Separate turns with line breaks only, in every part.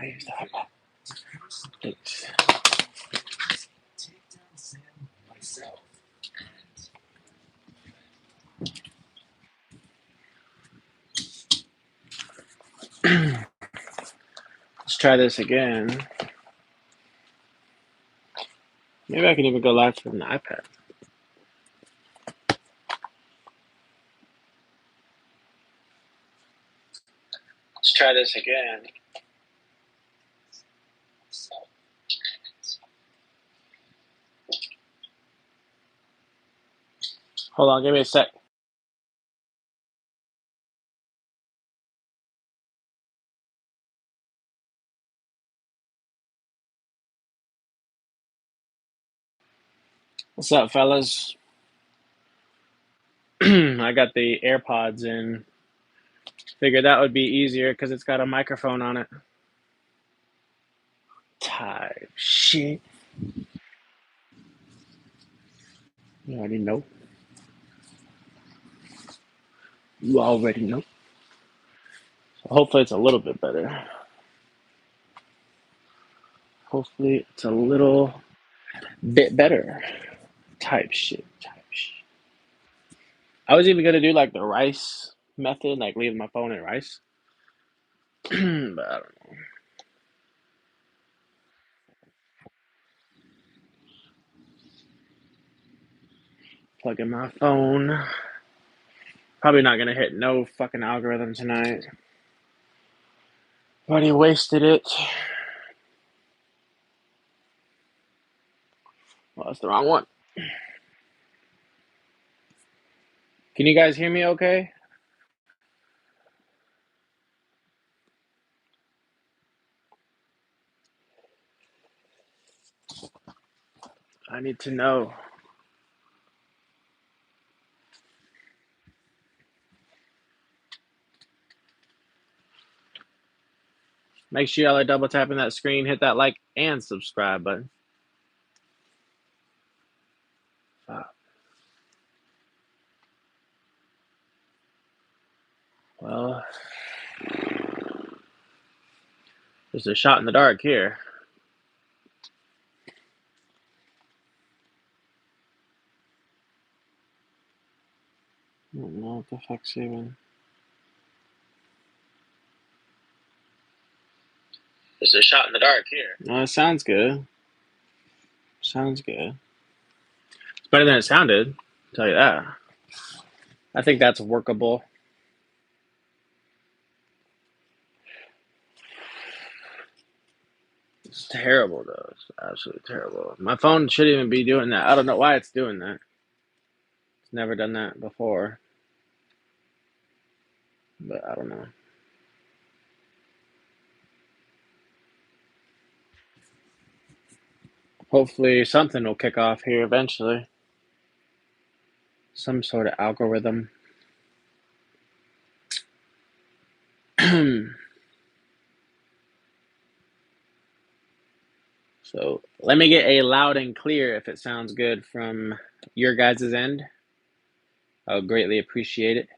use the iPad. Thanks. Let's try this again. Maybe I can even go live from the iPad. Let's try this again. Hold on, give me a sec. What's up, fellas? I got the AirPods in. Figured that would be easier because it's got a microphone on it. Type shit. You already know. You already know. So hopefully it's a little bit better. Hopefully it's a little bit better. Type shit. I was even gonna do like the rice method, like leave my phone in rice. But I don't know. Plug in my phone. Probably not gonna hit no fucking algorithm tonight. Already wasted it. Well, that's the wrong one. Can you guys hear me okay? I need to know. Make sure y'all are double tapping that screen, hit that like and subscribe button. Well, there's a shot in the dark here. I don't know what the fuck's even. There's a shot in the dark here. No, it sounds good. Sounds good. It's better than it sounded, I'll tell you that. I think that's workable. It's terrible, though. It's absolutely terrible. My phone shouldn't even be doing that. I don't know why it's doing that. It's never done that before. But I don't know. Hopefully something will kick off here eventually. Some sort of algorithm. So let me get a loud and clear if it sounds good from your guys' end. I would greatly appreciate it.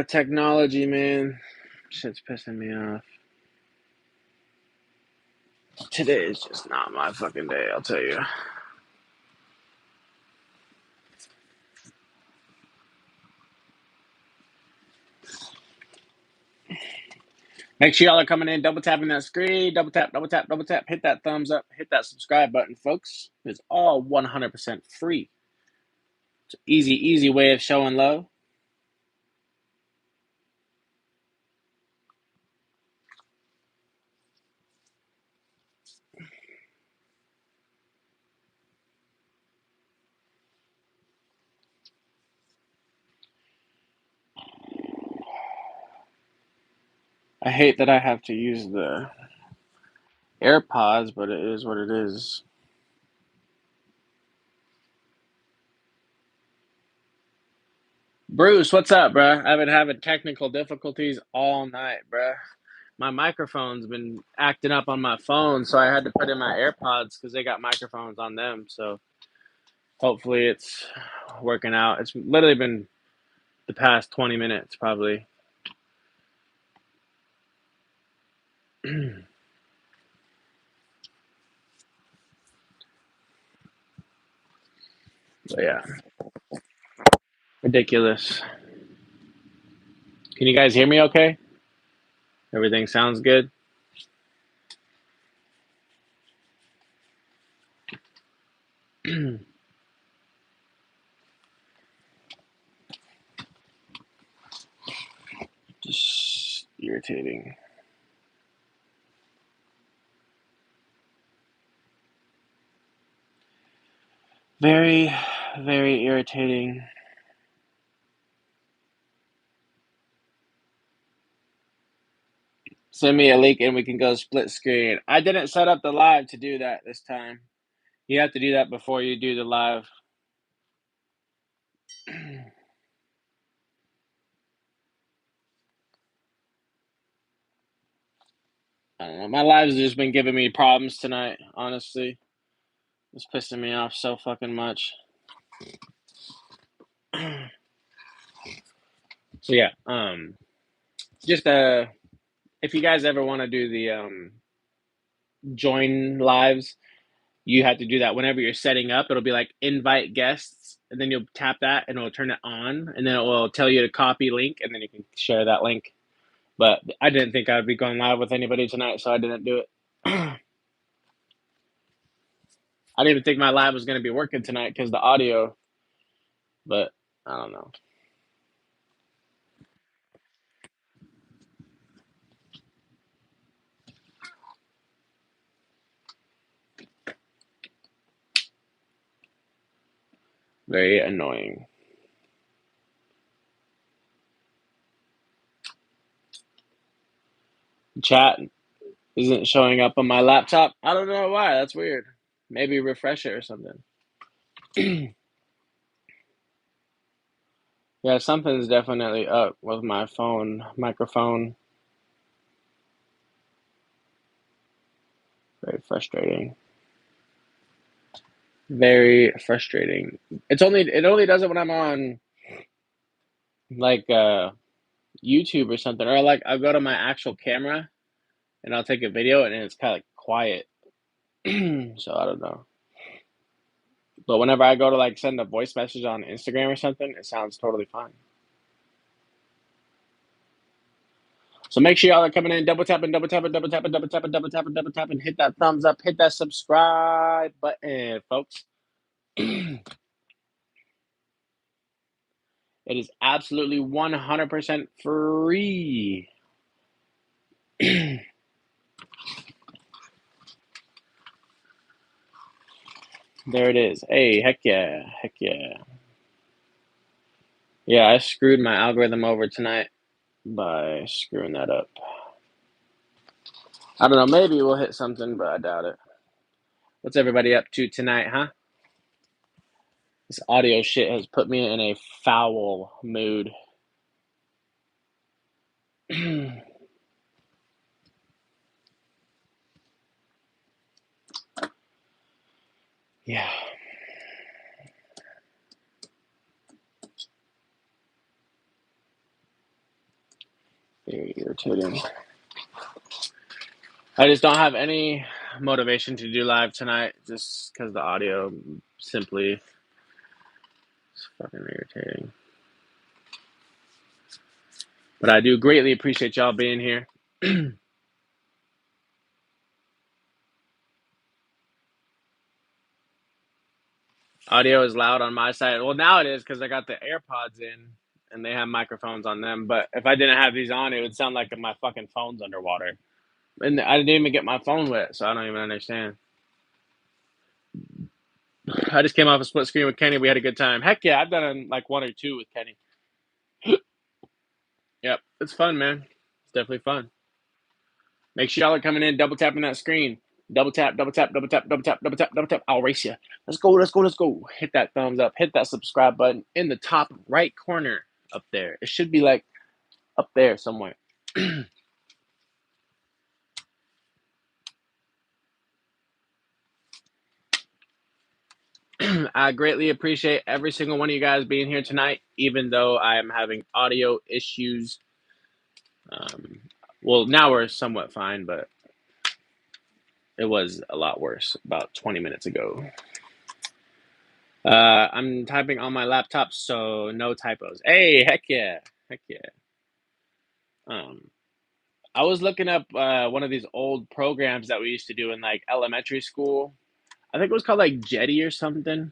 Technology, man. Shit's pissing me off. Today is just not my fucking day, I'll tell you. Make sure y'all are coming in, double tapping that screen, double tap, hit that thumbs up, hit that subscribe button, folks. It's all 100% free. It's an easy way of showing love. I hate that I have to use the AirPods, but it is what it is. Bruce, what's up, bruh? I've been having technical difficulties all night, bruh. my microphone's been acting up on my phone, so I had to put in my AirPods because they got microphones on them. So hopefully it's working out. It's literally been the past 20 minutes, probably. But yeah, ridiculous. Can you guys hear me okay? Everything sounds good? Just irritating. Very, very irritating. Send me a link and we can go split screen. I didn't set up the live to do that this time. You have to do that before you do the live. I don't know. My live's just been giving me problems tonight, honestly. It's pissing me off so fucking much. So yeah, just if you guys ever want to do the join lives, you have to do that whenever you're setting up. It'll be like invite guests, and then you'll tap that and it'll turn it on, and then it will tell you to copy link, and then you can share that link. But I didn't think I would be going live with anybody tonight, so I didn't do it. I didn't even think my live was going to be working tonight because the audio, but I don't know. Very annoying. Chat isn't showing up on my laptop. I don't know why. That's weird. Maybe refresh it or something. Yeah, something's definitely up with my phone microphone. Very frustrating. Very frustrating. It only does it when I'm on like YouTube or something, or like I'll go to my actual camera and I'll take a video and it's kind of like quiet. So I don't know. But whenever I go to like send a voice message on Instagram or something, it sounds totally fine. So make sure y'all are coming in, double tapping, double tapping, double tapping, double tapping, double tapping, double tapping. Hit that thumbs up, hit that subscribe button, folks. It is absolutely 100% free. There it is. Hey, heck yeah. Heck yeah. Yeah, I screwed my algorithm over tonight by screwing that up. I don't know, maybe we'll hit something, but I doubt it. What's everybody up to tonight, huh? This audio shit has put me in a foul mood. Yeah. Very irritating. I just don't have any motivation to do live tonight just because the audio simply is fucking irritating. But I do greatly appreciate y'all being here. Audio is loud on my side. Well, now it is because I got the AirPods in and they have microphones on them. But if I didn't have these on, it would sound like my fucking phone's underwater. And I didn't even get my phone wet, so I don't even understand. I just came off a split screen with Kenny. We had a good time. Heck yeah, I've done like one or two with Kenny. Yep, it's fun, man. It's definitely fun. Make sure y'all are coming in, double tapping that screen. Double tap, double tap, double tap, double tap, double tap, double tap. I'll race you. Let's go, let's go, let's go. Hit that thumbs up. Hit that subscribe button in the top right corner up there. It should be like up there somewhere. I greatly appreciate every single one of you guys being here tonight, even though I am having audio issues. Well, now we're somewhat fine, but it was a lot worse about 20 minutes ago. I'm typing on my laptop, so no typos. Hey, heck yeah. Heck yeah. I was looking up one of these old programs that we used to do in like elementary school. I think it was called like Jetty or something.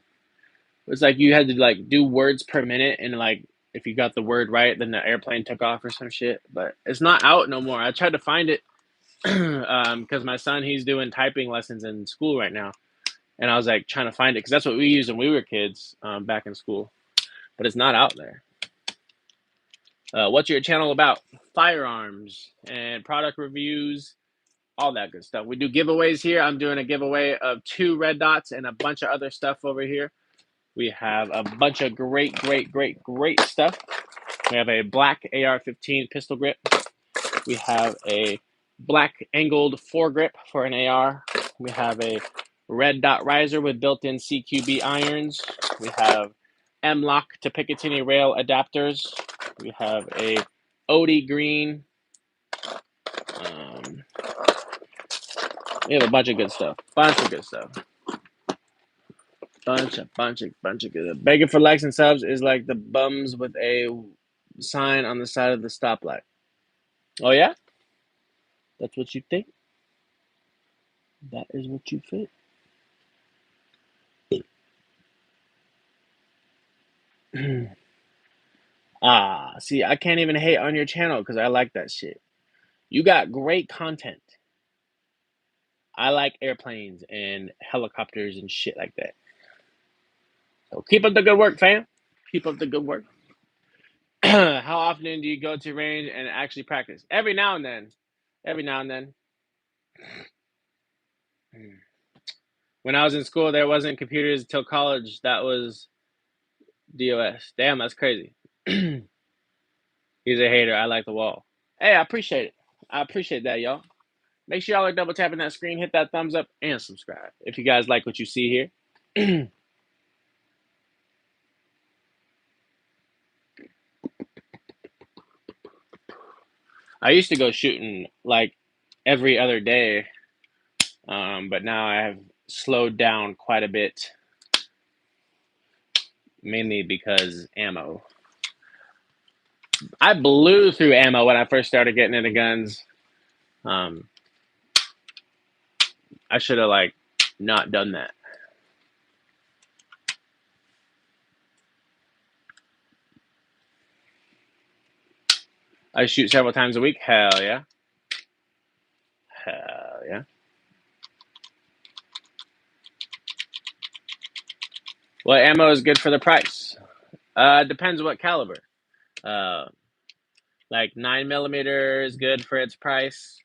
It was like you had to like do words per minute, and like if you got the word right, then the airplane took off or some shit. But it's not out no more. I tried to find it because my son, he's doing typing lessons in school right now, and I was like trying to find it because that's what we used when we were kids back in school. But it's not out there. What's your channel about? Firearms and product reviews, all that good stuff. We do giveaways here. I'm doing a giveaway of 2 red dots and a bunch of other stuff over here. We have a bunch of great stuff. We have a black AR-15 pistol grip. We have a black angled foregrip for an AR. We have a red dot riser with built-in CQB irons. We have M-lock to Picatinny rail adapters. We have a OD green. We have a bunch of good stuff. Bunch of good stuff. Bunch of good. Begging for likes and subs is like the bums with a sign on the side of the stoplight. Oh yeah? That's what you think? That is what you think. See, I can't even hate on your channel because I like that shit. You got great content. I like airplanes and helicopters and shit like that. So keep up the good work, fam. Keep up the good work. How often do you go to range and actually practice? Every now and then. Every now and then. When I was in school, there wasn't computers until college. That was DOS. Damn, that's crazy. He's a hater. I like the wall. Hey, I appreciate it. I appreciate that, y'all. Make sure y'all are double tapping that screen, hit that thumbs up, and subscribe if you guys like what you see here. I used to go shooting like every other day, but now I have slowed down quite a bit, mainly because ammo. I blew through ammo when I first started getting into guns. I should have like not done that. I shoot several times a week. Hell yeah. Hell yeah. What ammo is good for the price? Depends what caliber. Like 9mm is good for its price.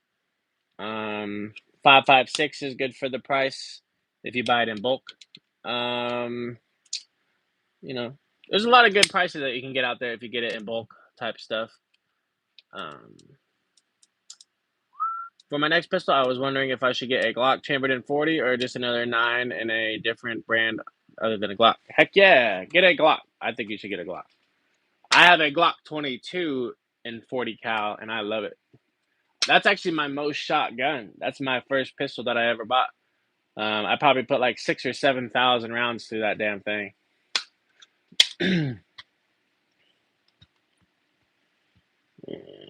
5.56 is good for the price if you buy it in bulk. You know, there's a lot of good prices that you can get out there if you get it in bulk type stuff. For my next pistol, I was wondering if I should get a Glock chambered in 40 or just another 9 in a different brand other than a Glock. Heck yeah, get a Glock. I think you should get a Glock. I have a Glock 22 in 40 cal, and I love it. That's actually my most shot gun. That's my first pistol that I ever bought. I probably put like 6,000 or 7,000 rounds through that damn thing.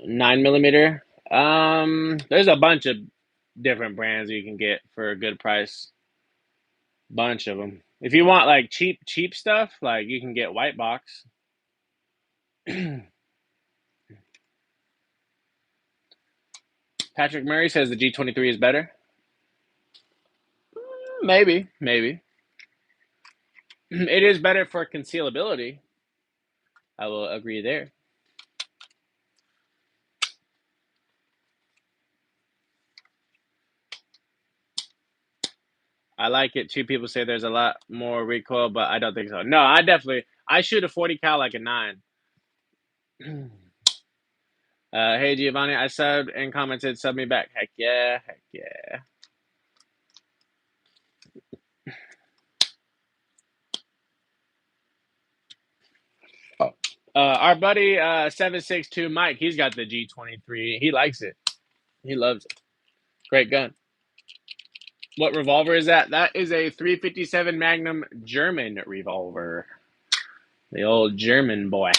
9mm. There's a bunch of different brands you can get for a good price. Bunch of them. If you want like cheap stuff, like you can get white box. Patrick Murray says the G23 is better. Maybe. It is better for concealability. I will agree there. I like it too. People say there's a lot more recoil, but I don't think so. No, I shoot a 40 cal like a 9. Hey Giovanni, I subbed and commented, sub me back. Heck yeah. Our buddy 762 Mike, he's got the G23. He likes it. He loves it. Great gun. What revolver is that? That is a 357 Magnum German revolver. The old German boy.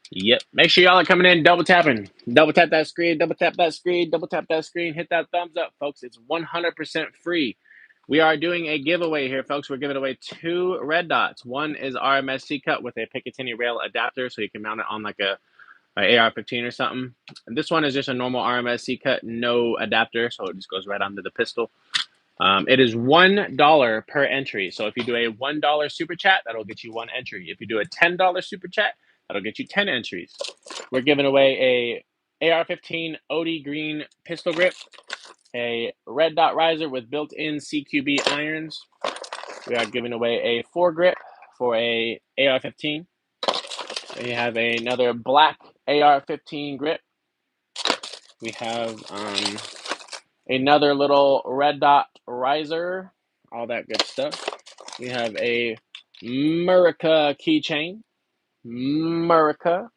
Yep. Make sure y'all are coming in, double tapping. Double tap that screen, double tap that screen, double tap that screen. Hit that thumbs up, folks. It's 100% free. We are doing a giveaway here, folks. We're giving away 2 red dots. One is RMSC cut with a Picatinny rail adapter, so you can mount it on like a AR-15 or something. And this one is just a normal RMSC cut, no adapter, so it just goes right onto the pistol. It is $1 per entry. So if you do a $1 super chat, that'll get you 1 entry. If you do a $10 super chat, that'll get you 10 entries. We're giving away a AR-15 OD green pistol grip, a red dot riser with built-in CQB irons. We are giving away a foregrip for a AR-15. We have another black AR-15 grip. We have another little red dot riser, all that good stuff. We have a Murica keychain. Murica.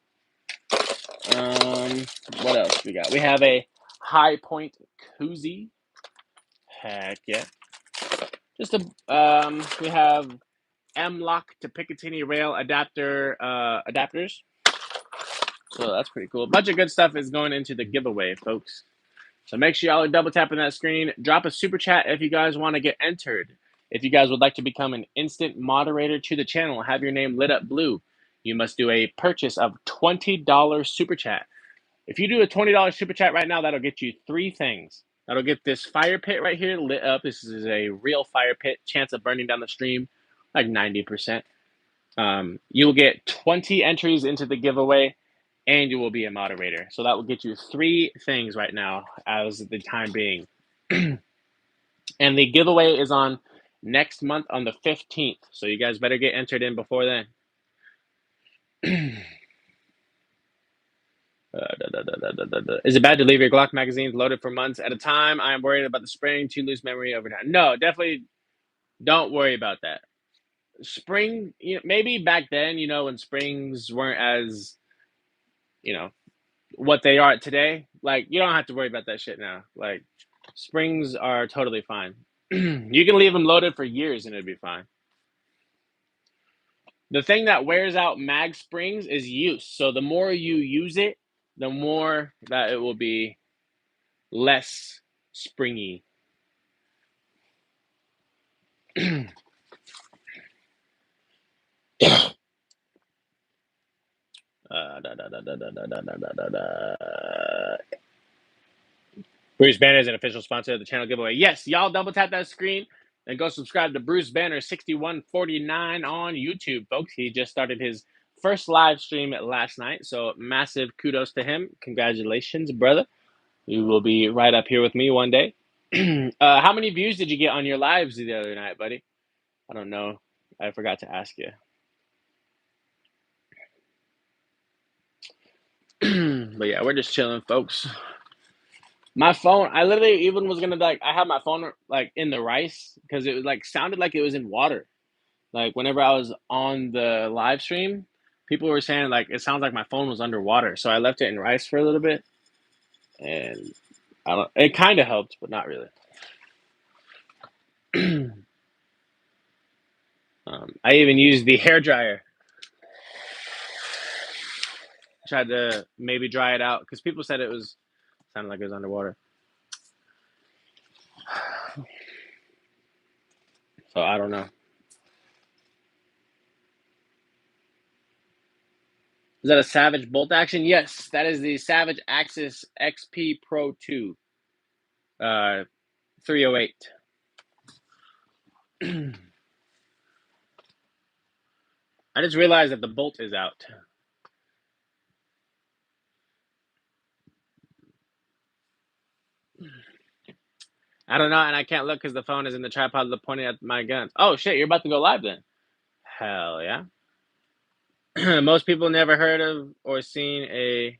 What else we got? We have a High Point koozie. Heck yeah. Just we have M-Lock to Picatinny rail adapter adapters. So that's pretty cool. A bunch of good stuff is going into the giveaway, folks. So make sure y'all are double tapping that screen. Drop a super chat if you guys want to get entered. If you guys would like to become an instant moderator to the channel, have your name lit up blue, you must do a purchase of $20 super chat. If you do a $20 super chat right now, that'll get you 3 things. That'll get this fire pit right here lit up. This is a real fire pit. Chance of burning down the stream, like 90%. You'll get 20 entries into the giveaway, and you will be a moderator. So that will get you 3 things right now as the time being. And the giveaway is on next month on the 15th. So you guys better get entered in before then. Is it bad to leave your Glock magazines loaded for months at a time? I am worried about the spraying, too loose memory over time. No, definitely don't worry about that. Spring, maybe back then, when springs weren't as, what they are today. Like, you don't have to worry about that shit now. Like, springs are totally fine. You can leave them loaded for years and it'd be fine. The thing that wears out mag springs is use. So the more you use it, the more that it will be less springy. Bruce Banner is an official sponsor of the channel giveaway. Yes, y'all double tap that screen and go subscribe to Bruce Banner 6149 on YouTube, folks. He just started his first live stream last night, so massive kudos to him. Congratulations, brother. You will be right up here with me one day. How many views did you get on your lives the other night, buddy? I don't know. I forgot to ask you. But yeah, we're just chilling, folks. My phone, I literally even was gonna I had my phone in the rice because it was sounded like it was in water. Like whenever I was on the live stream, people were saying it sounds like my phone was underwater. So I left it in rice for a little bit, and it kind of helped, but not really. I even used the hair dryer. Tried to maybe dry it out because people said it sounded like it was underwater. So I don't know. Is that a Savage bolt action? Yes, that is the Savage Axis XP Pro 2 308. I just realized that the bolt is out. I don't know, and I can't look because the phone is in the tripod pointing at my guns. Oh, shit, you're about to go live then. Hell yeah. Most people never heard of or seen a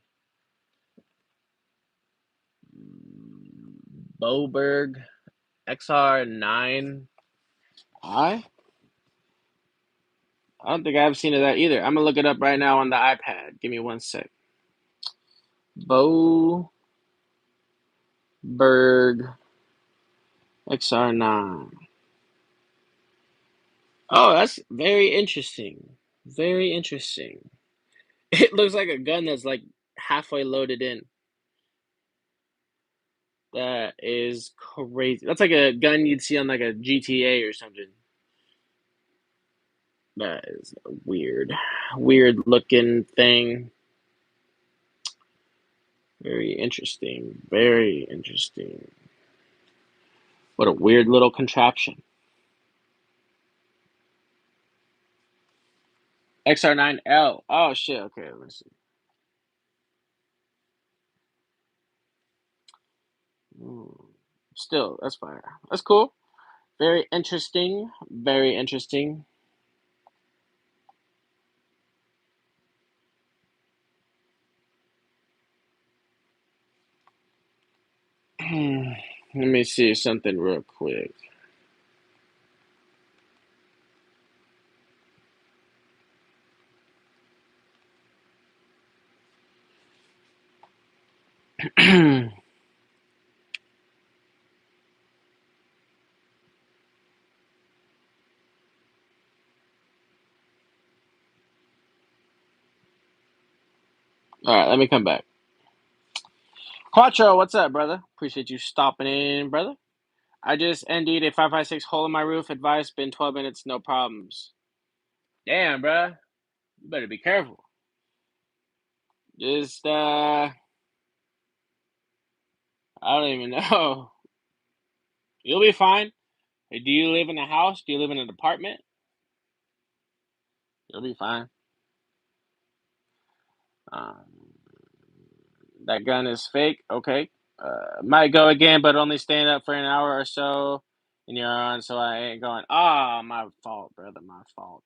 Boberg XR9I? I don't think I've seen of that either. I'm gonna look it up right now on the iPad. Give me one sec. Boberg XR9. Oh, that's very interesting. Very interesting. It looks like a gun that's like halfway loaded in. That is crazy. That's like a gun you'd see on like a GTA or something. That is a weird looking thing. Very interesting. Very interesting. What a weird little contraption. XR9L. Oh shit. Okay, let's see. Still, that's fire. That's cool. Very interesting. Very interesting. Let me see something real quick. All right, let me come back. Quattro, what's up, brother? Appreciate you stopping in, brother. I just ended a 5.56 hole in my roof. Advice, been 12 minutes, no problems. Damn, bruh. You better be careful. Just, I don't even know. You'll be fine. Hey, do you live in a house? Do you live in an apartment? You'll be fine. Um, that gun is fake. Okay. Might go again, but only staying up for an hour or so. And you're on, so I ain't going. Ah, my fault, brother. My fault.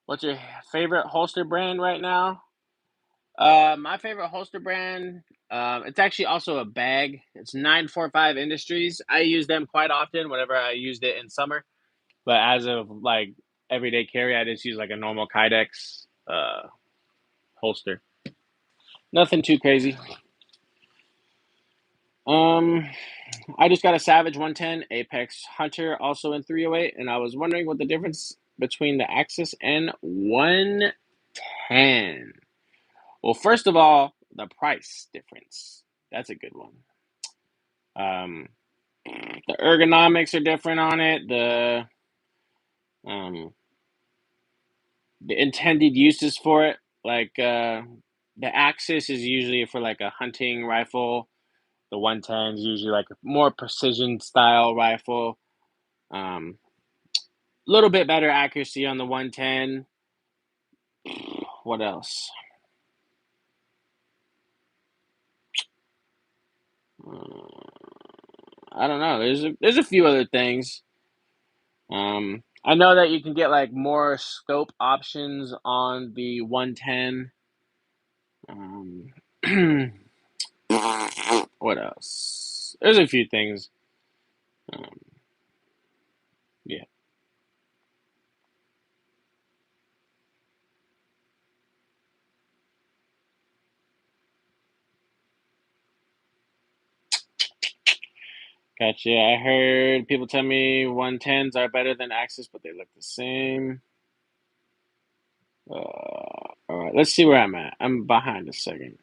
What's your favorite holster brand right now? My favorite holster brand. It's actually also a bag. It's 945 Industries. I use them quite often. Whenever I used it in summer, but as of like everyday carry, I just use like a normal Kydex holster. Nothing too crazy. Um, I just got a Savage 110 Apex Hunter, also in 308, and I was wondering what the difference between the Axis and 110. Well, first of all, the price difference. That's a good one. Um, the ergonomics are different on it. Um, the intended uses for it, like the Axis is usually for like a hunting rifle. The 110 is usually like a more precision style rifle. Um, little bit better accuracy on the 110. What else? Uh, I don't know. There's a few other things. I know that you can get like more scope options on the 110. Um, what else? There's a few things. Um, yeah, gotcha. I heard people tell me 110s are better than Axis, but they look the same. All right, let's see where I'm at. I'm behind a second.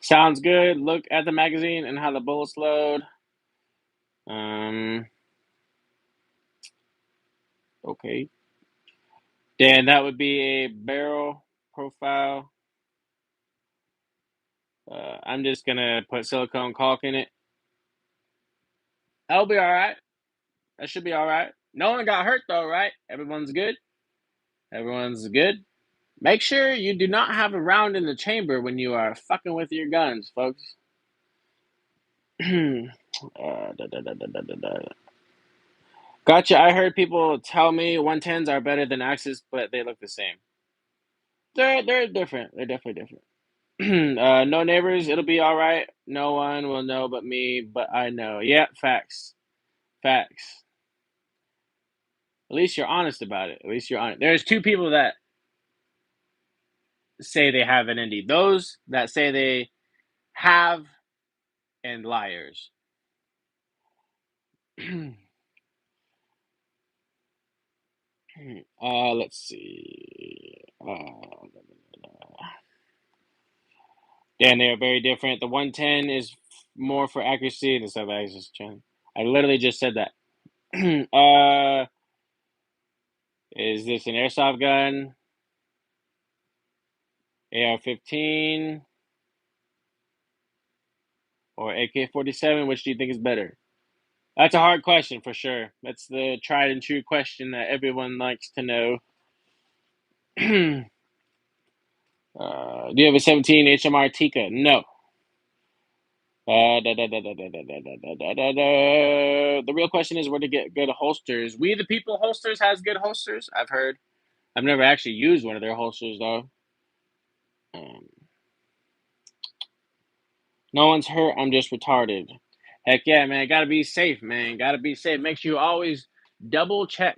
Sounds good. Look at the magazine and how the bullets load. Um, okay. Then that would be a barrel profile. I'm just gonna put silicone caulk in it. That'll be all right. That should be all right. No one got hurt though, right? Everyone's good. Everyone's good. Make sure you do not have a round in the chamber when you are fucking with your guns, folks. Da. Gotcha. I heard people tell me 110s are better than Axis, but they look the same. They're different. They're definitely different. No neighbors. It'll be all right. No one will know but me, but I know. Yeah, facts. Facts. At least you're honest about it. At least you're honest. There's two people that say they have an indie. Those that say they have, and liars. Let's see. And they are very different. The 110 is more for accuracy. The sub access chain. I literally just said that. Is this an airsoft gun? AR-15 or AK-47? Which do you think is better? That's a hard question for sure. That's the tried and true question that everyone likes to know. Do you have a 17 HMR Tika? No. The real question is where to get good holsters. We the People Holsters has good holsters, I've heard. I've never actually used one of their holsters though. No one's hurt. I'm just retarded. Heck yeah, man. Gotta be safe, man. Gotta be safe. Make sure you always double check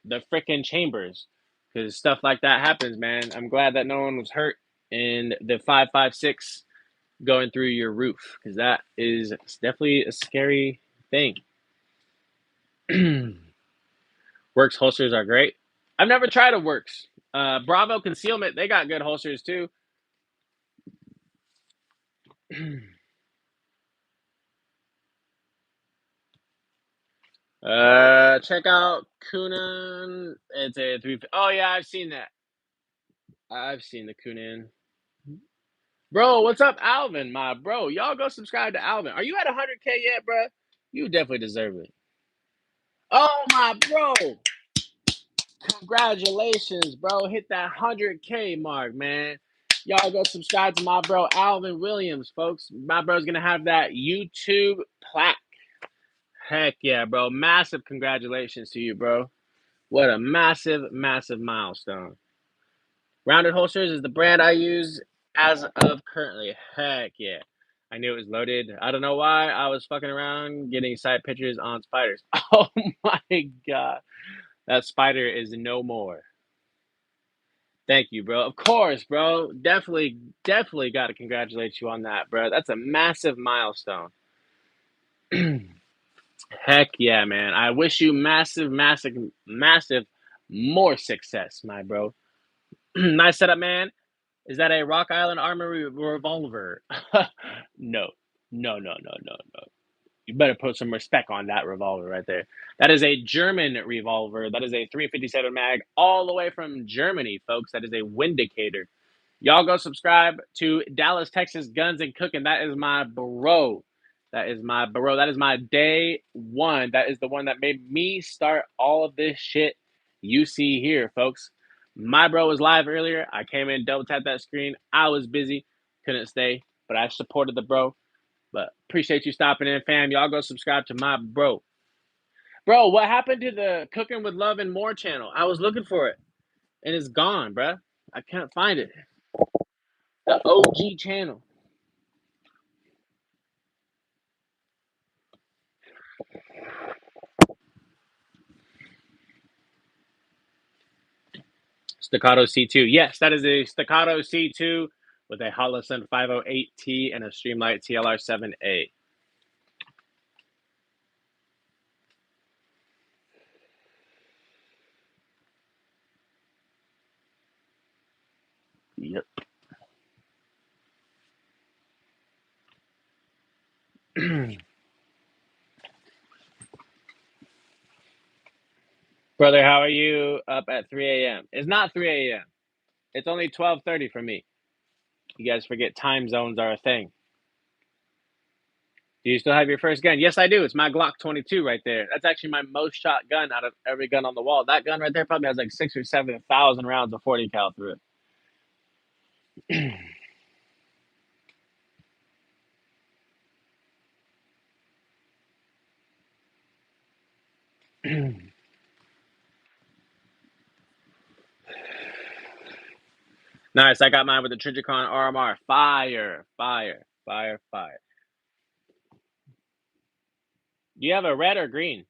the frickin' chambers because stuff like that happens, man. I'm glad that no one was hurt in the 5.56 going through your roof because that is definitely a scary thing. Works holsters are great. I've never tried a Works. Bravo Concealment, they got good holsters too. Check out Kunan. It's a 3. Oh yeah, I've seen that. I've seen the Kunan. Bro, what's up, Alvin? My bro, y'all go subscribe to Alvin. Are you at 100K yet, bro? You definitely deserve it. Oh my bro, congratulations, bro! Hit that 100K mark, man. Y'all go subscribe to my bro Alvin Williams, folks. My bro's gonna have that YouTube plaque. Heck yeah, bro! Massive congratulations to you, bro. What a massive, massive milestone. Rounded Holsters is the brand I use as of currently. Heck yeah. I knew it was loaded. I don't know why I was fucking around getting side pictures on spiders. Oh my god. That spider is no more. Thank you, bro. Of course, bro. Definitely got to congratulate you on that, bro. That's a massive milestone. Heck yeah, man. I wish you massive, massive, massive more success, my bro. Nice setup, man. Is that a Rock Island Armory revolver? No. No, no, no, no, no. You better put some respect on that revolver right there. That is a German revolver. That is a 357 mag all the way from Germany, folks. That is a Windicator. Y'all go subscribe to Dallas, Texas Guns and Cooking. That is my bro. That is my bro. That is my day one. That is the one that made me start all of this shit you see here, folks. My bro was live earlier. I came in, double tapped that screen. I was busy, couldn't stay, but I supported the bro. But appreciate you stopping in, fam. Y'all go subscribe to my bro. Bro, what happened to the Cooking with Love and More channel? I was looking for it, and it's gone, bruh. I can't find it. The OG channel. Staccato C2. Yes, that is a Staccato C2 with a Holosun 508T and a Streamlight TLR7A. Yep. Brother, how are you up at 3 a.m.? It's not 3 a.m. It's only 12:30 for me. You guys forget time zones are a thing. Do you still have your first gun? Yes, I do. It's my Glock 22 right there. That's actually my most shot gun out of every gun on the wall. That gun right there probably has like 6,000 or 7,000 rounds of 40 cal through it. Nice. I got mine with the Trijicon RMR. Fire, fire, fire, fire. Do you have a red or green?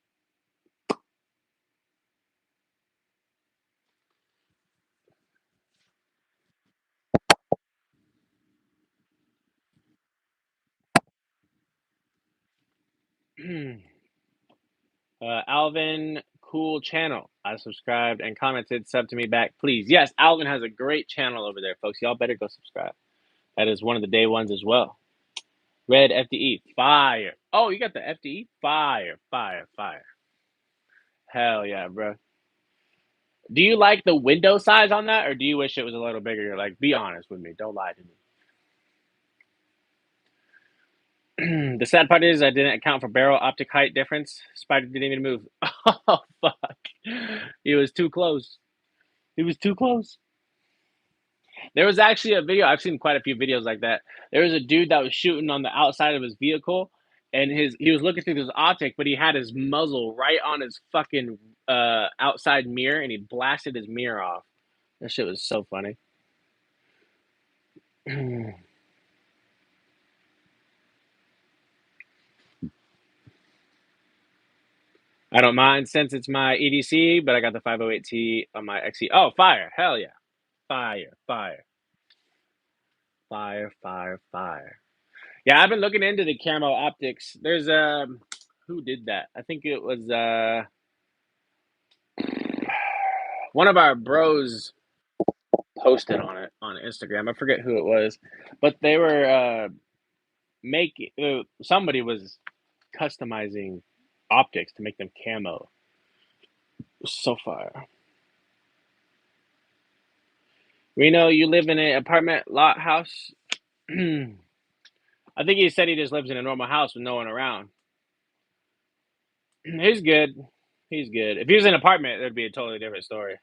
Alvin, cool channel. I subscribed and commented, sub to me back, please. Yes, Alvin has a great channel over there, folks. Y'all better go subscribe. That is one of the day ones as well. Red FDE, fire. Oh, you got the FDE? Fire, fire, fire. Hell yeah, bro. Do you like the window size on that, or do you wish it was a little bigger? Like, be honest with me. Don't lie to me. The sad part is I didn't account for barrel optic height difference. Spider didn't even move. Oh, fuck. He was too close. He was too close. There was actually a video. I've seen quite a few videos like that. There was a dude that was shooting on the outside of his vehicle, and he was looking through this optic, but he had his muzzle right on his fucking outside mirror, and he blasted his mirror off. That shit was so funny. I don't mind since it's my EDC, but I got the 508T on my XE. Oh, fire! Hell yeah! Fire! Fire! Fire! Fire! Fire! Yeah, I've been looking into the camo optics. There's who did that? I think it was one of our bros posted on it on Instagram. I forget who it was, but they were making somebody was customizing optics to make them camo. It was so fire. Reno, you live in an apartment lot house? I think he said he just lives in a normal house with no one around. He's good. He's good. If he was in an apartment, there'd be a totally different story.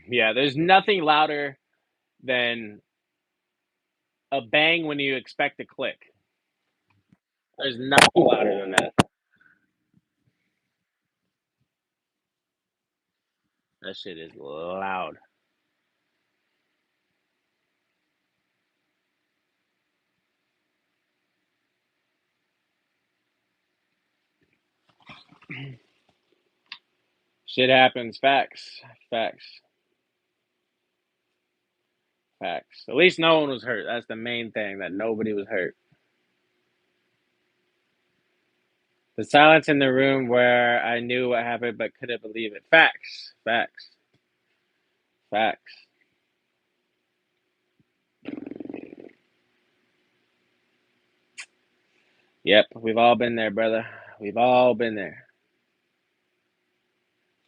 Yeah, there's nothing louder than a bang when you expect a click. There's nothing louder than that. That shit is loud. Shit happens. Facts. Facts. Facts. At least no one was hurt. That's the main thing, that nobody was hurt. The silence in the room where I knew what happened but couldn't believe it. Facts. Facts. Facts. Yep, we've all been there, brother. We've all been there.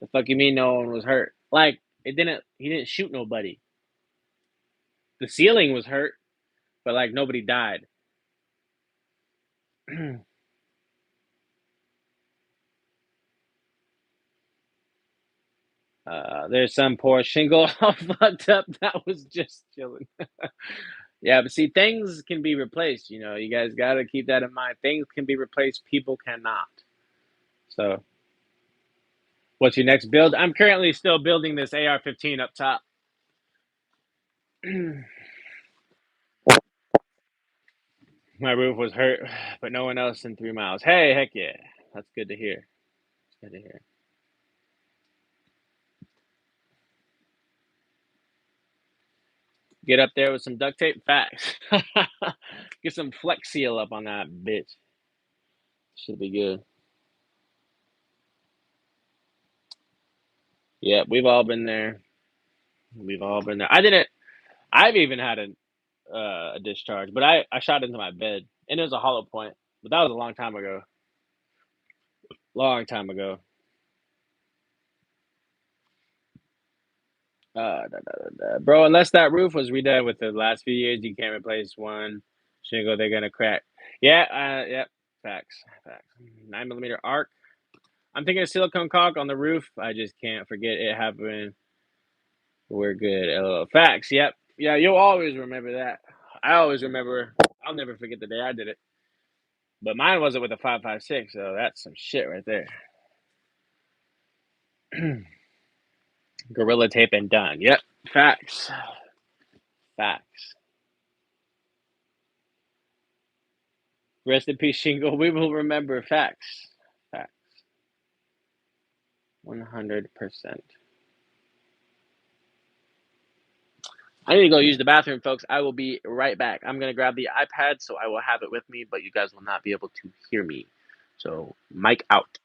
The fuck you mean no one was hurt? Like, he didn't shoot nobody. The ceiling was hurt, but like nobody died. There's some poor shingle all fucked up that was just chilling. Yeah, but see, things can be replaced. You know, you guys got to keep that in mind. Things can be replaced, people cannot. So, what's your next build? I'm currently still building this AR-15 up top. My roof was hurt, but no one else in 3 miles. Hey, heck yeah. That's good to hear. Good to hear. Get up there with some duct tape. Facts. Get some Flex Seal up on that bitch. Should be good. Yeah, we've all been there. We've all been there. I've even had a discharge, but I shot into my bed, and it was a hollow point. But that was a long time ago. Long time ago. Bro, unless that roof was redone with the last few years, you can't replace one shingle. They're gonna crack. Yeah, yep. Facts. Facts. 9mm arc. I'm thinking of silicone caulk on the roof. I just can't forget it happened. We're good. Facts. Yep. Yeah, you'll always remember that. I always remember. I'll never forget the day I did it. But mine wasn't with a 5.56, so that's some shit right there. Gorilla tape and done. Yep. Facts. Facts. Rest in peace, Shingle. We will remember. Facts. Facts. 100%. I need to go use the bathroom, folks. I will be right back. I'm going to grab the iPad, so I will have it with me, but you guys will not be able to hear me. So, mic out.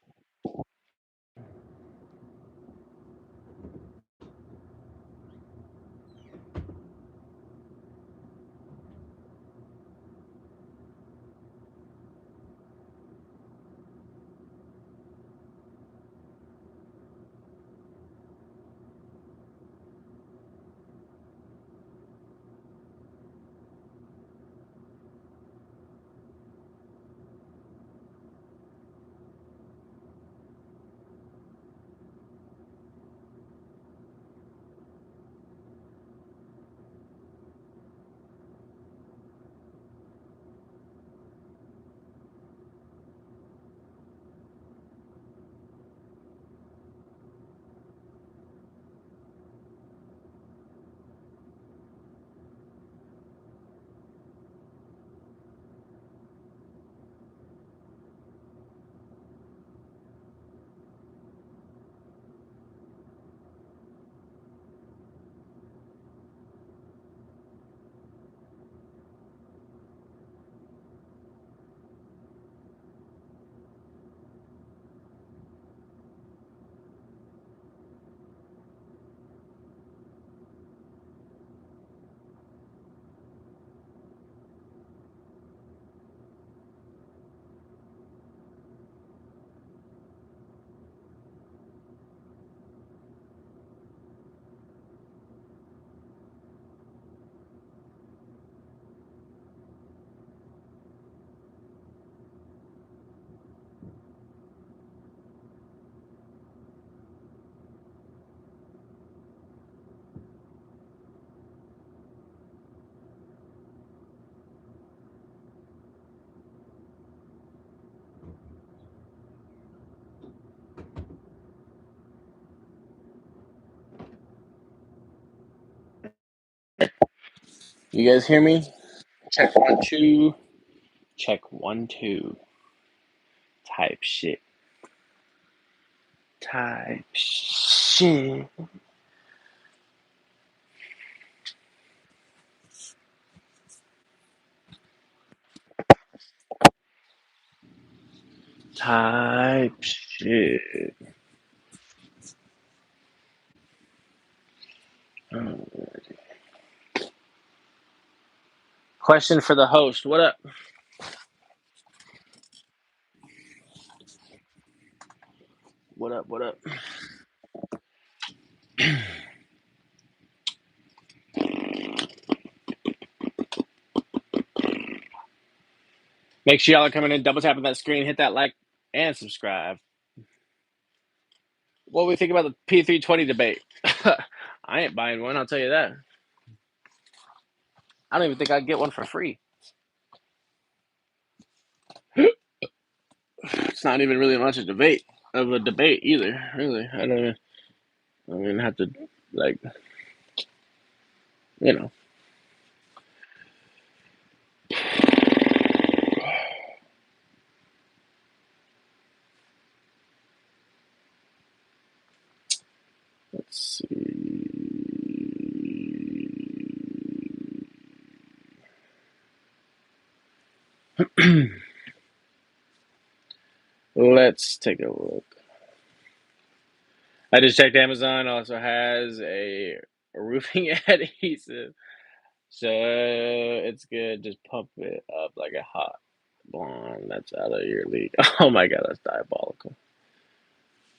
You guys hear me? Check 1, 2. Check 1, 2. Type shit. Type shit. Type shit. Question for the host. What up? What up? What up? Make sure y'all are coming in, double tapping that screen, hit that like and subscribe. What do we think about the P320 debate? I ain't buying one, I'll tell you that. I don't even think I'd get one for free. It's not even really much of a debate either. Really, I don't even have to, like, you know. Let's see. Let's take a look. I just checked Amazon. Also has a roofing adhesive, so it's good. Just pump it up like a hot blonde. That's out of your league. Oh my god, that's diabolical.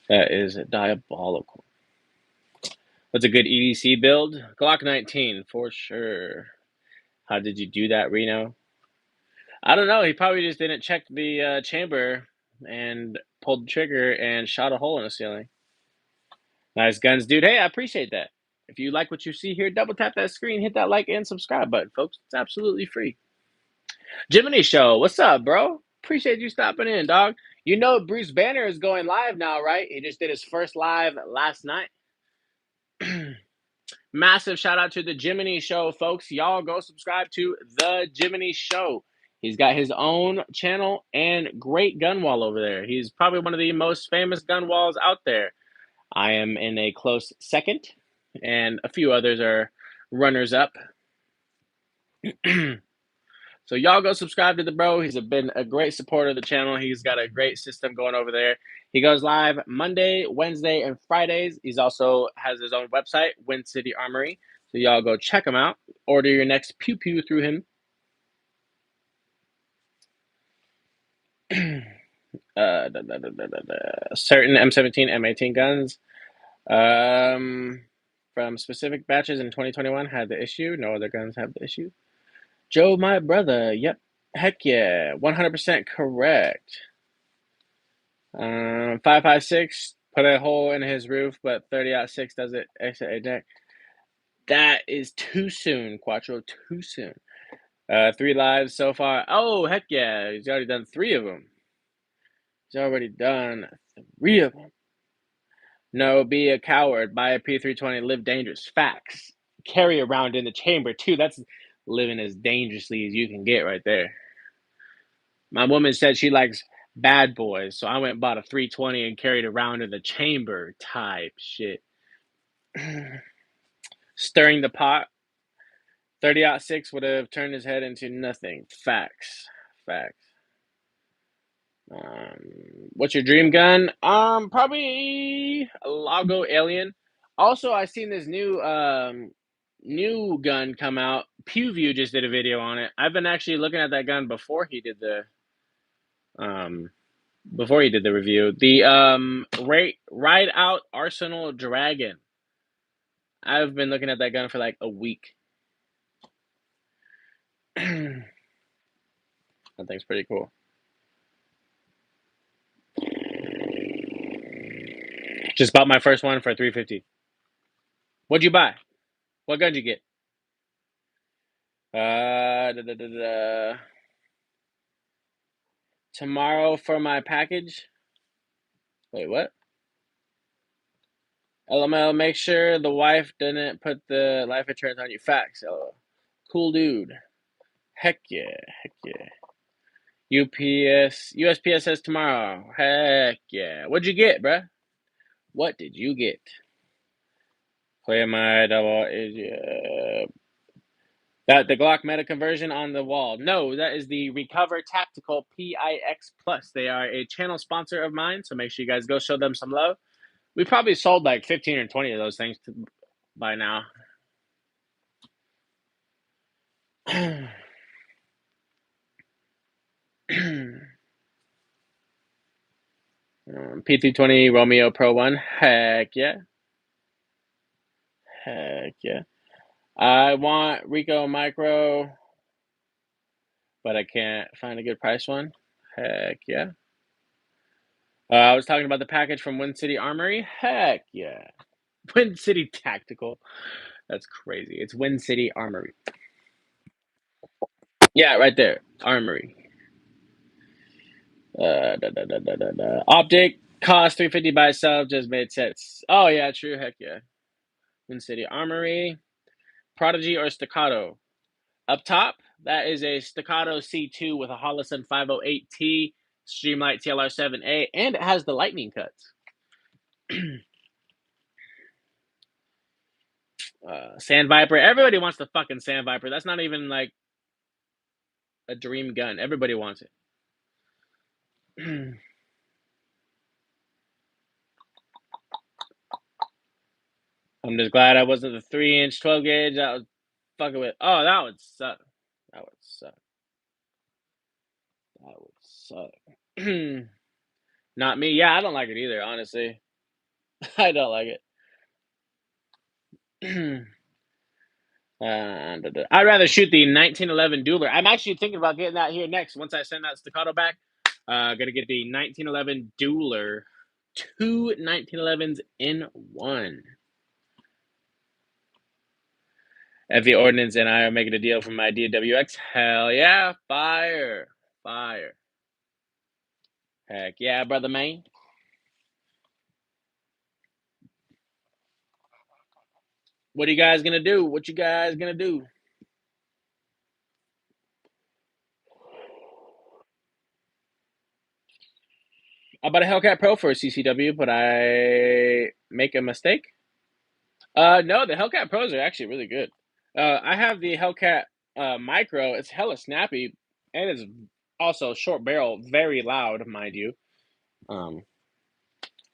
That is diabolical. What's a good EDC build? Glock 19 for sure. How did you do that, Reno? I don't know. He probably just didn't check the chamber and pulled the trigger and shot a hole in the ceiling. Nice guns, dude. Hey, I appreciate that. If you like what you see here, double tap that screen, hit that like and subscribe button, folks. It's absolutely free. Jiminy Show, what's up, bro? Appreciate you stopping in, dog. You know Bruce Banner is going live now, right? He just did his first live last night. Massive shout out to the Jiminy Show, folks. Y'all go subscribe to the Jiminy Show. He's got his own channel and great gun wall over there. He's probably one of the most famous gun walls out there. I am in a close second, and a few others are runners up. So y'all go subscribe to the bro. He's been a great supporter of the channel. He's got a great system going over there. He goes live Monday, Wednesday, and Fridays. He's also has his own website, Wind City Armory. So y'all go check him out. Order your next pew pew through him. Certain M17, M18 guns from specific batches in 2021 had the issue. No other guns have the issue. Joe, my brother. Yep. Heck yeah. 100% correct. 5.56 put a hole in his roof, but 30-06 does it exit a deck. That is too soon, Quattro. Too soon. 3 lives so far. Oh, heck yeah. He's already done 3 of them. He's already done 3 of them. No, be a coward. Buy a P320. Live dangerous. Facts. Carry around in the chamber, too. That's living as dangerously as you can get right there. My woman said she likes bad boys, so I went and bought a 320 and carried around in the chamber type shit. Stirring the pot. 30-06 would have turned his head into nothing. Facts. Facts. What's your dream gun? Probably a Lago Alien. Also, I seen this new gun come out. PewView just did a video on it. I've been actually looking at that gun before he did the review. The Ride Out Arsenal Dragon. I've been looking at that gun for like a week. That thing's pretty cool. Just bought my first one for $350. What'd you buy? What gun did you get? Tomorrow for my package. Wait, what? LML, make sure the wife didn't put the life insurance on you. Facts. LOL. Cool dude. Heck yeah. Heck yeah. USPS says tomorrow. Heck yeah. What'd you get, bruh? What did you get? Play my double is that the Glock meta conversion on the wall. No, that is the Recover Tactical PIX Plus. They are a channel sponsor of mine, so make sure you guys go show them some love. We probably sold like 15 or 20 of those things by now. P320 Romeo Pro 1. Heck yeah. Heck yeah. I want Rico Micro, but I can't find a good price one. Heck yeah. I was talking about the package from Wind City Armory. Heck yeah. Wind City Tactical. That's crazy. It's Wind City Armory. Yeah, right there. Armory. Optic cost $350 by itself. Just made sense. Oh yeah, true. Heck yeah. Wind City Armory. Prodigy or Staccato? Up top, that is a Staccato C2 with a Holosun 508T, Streamlight TLR7A, and it has the lightning cuts. Sand Viper. Everybody wants the fucking Sand Viper. That's not even like a dream gun. Everybody wants it. I'm just glad I wasn't the 3-inch 12 gauge. I was fucking with. Oh, that would suck. That would suck. That would suck. Not me. Yeah, I don't like it either, honestly. I don't like it. I'd rather shoot the 1911 Dueler. I'm actually thinking about getting that here next. Once I send that Staccato back, gonna get the 1911 Dueler. 2 1911s in one. FV Ordnance and I are making a deal for my DWX. Hell yeah. Fire. Fire. Heck yeah, brother man. What are you guys gonna do? What you guys gonna do? bought a Hellcat Pro for a CCW, but I make a mistake. No, the Hellcat Pros are actually really good. I have the Hellcat Micro. It's hella snappy, and it's also short barrel, very loud, mind you. Um,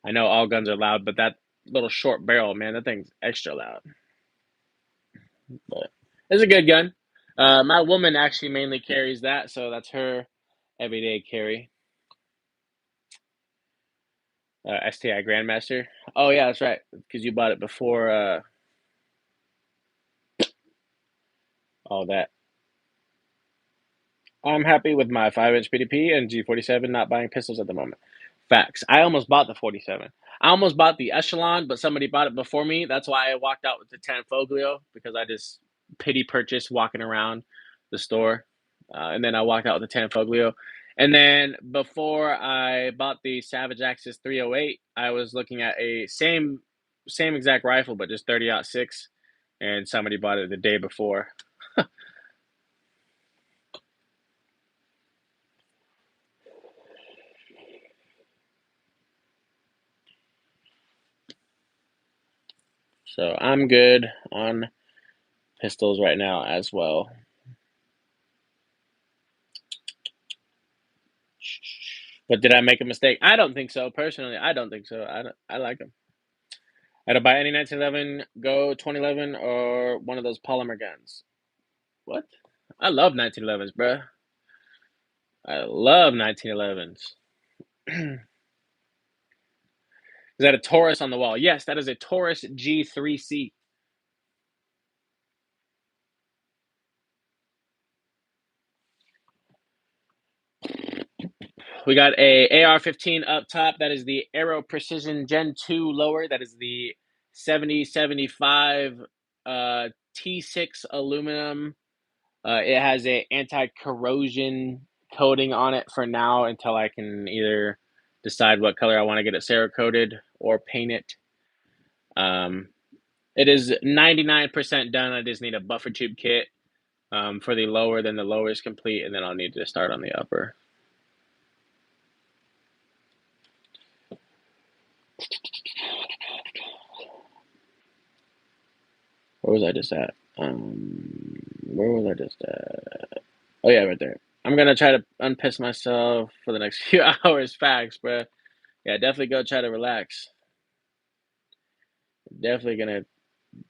I know all guns are loud, but that little short barrel, man, that thing's extra loud. But it's a good gun. My woman actually mainly carries that, so that's her everyday carry. STI Grandmaster. Oh yeah, that's right, because you bought it before all that. I'm happy with my 5-inch PDP and G47, not buying pistols at the moment. Facts. I almost bought the 47. I almost bought the Echelon, but somebody bought it before me. That's why I walked out with the Tanfoglio, because I just pity purchased walking around the store. And then I walked out with the Tanfoglio. And then before I bought the Savage Axis 308, I was looking at a same exact rifle, but just 30-06, and somebody bought it the day before. So I'm good on pistols right now as well. But did I make a mistake? I don't think so. Personally, I don't think so. I like them. I'd buy any 1911, Go 2011, or one of those polymer guns. What? I love 1911s, bruh. I love 1911s. Is that a Taurus on the wall? Yes, that is a Taurus G3C. We got a AR-15 up top. That is the Aero Precision Gen 2 lower. That is the 7075 T6 aluminum. It has a anti-corrosion coating on it for now until I can either decide what color I want to get it Cerakoted or paint it. It is 99% done. I just need a buffer tube kit for the lower. Then the lower is complete, and then I'll need to start on the upper. Where was I just at? Where was I just at? Oh yeah, right there. I'm gonna try to unpiss myself for the next few hours. Facts, bro. Yeah, definitely go try to relax. Definitely gonna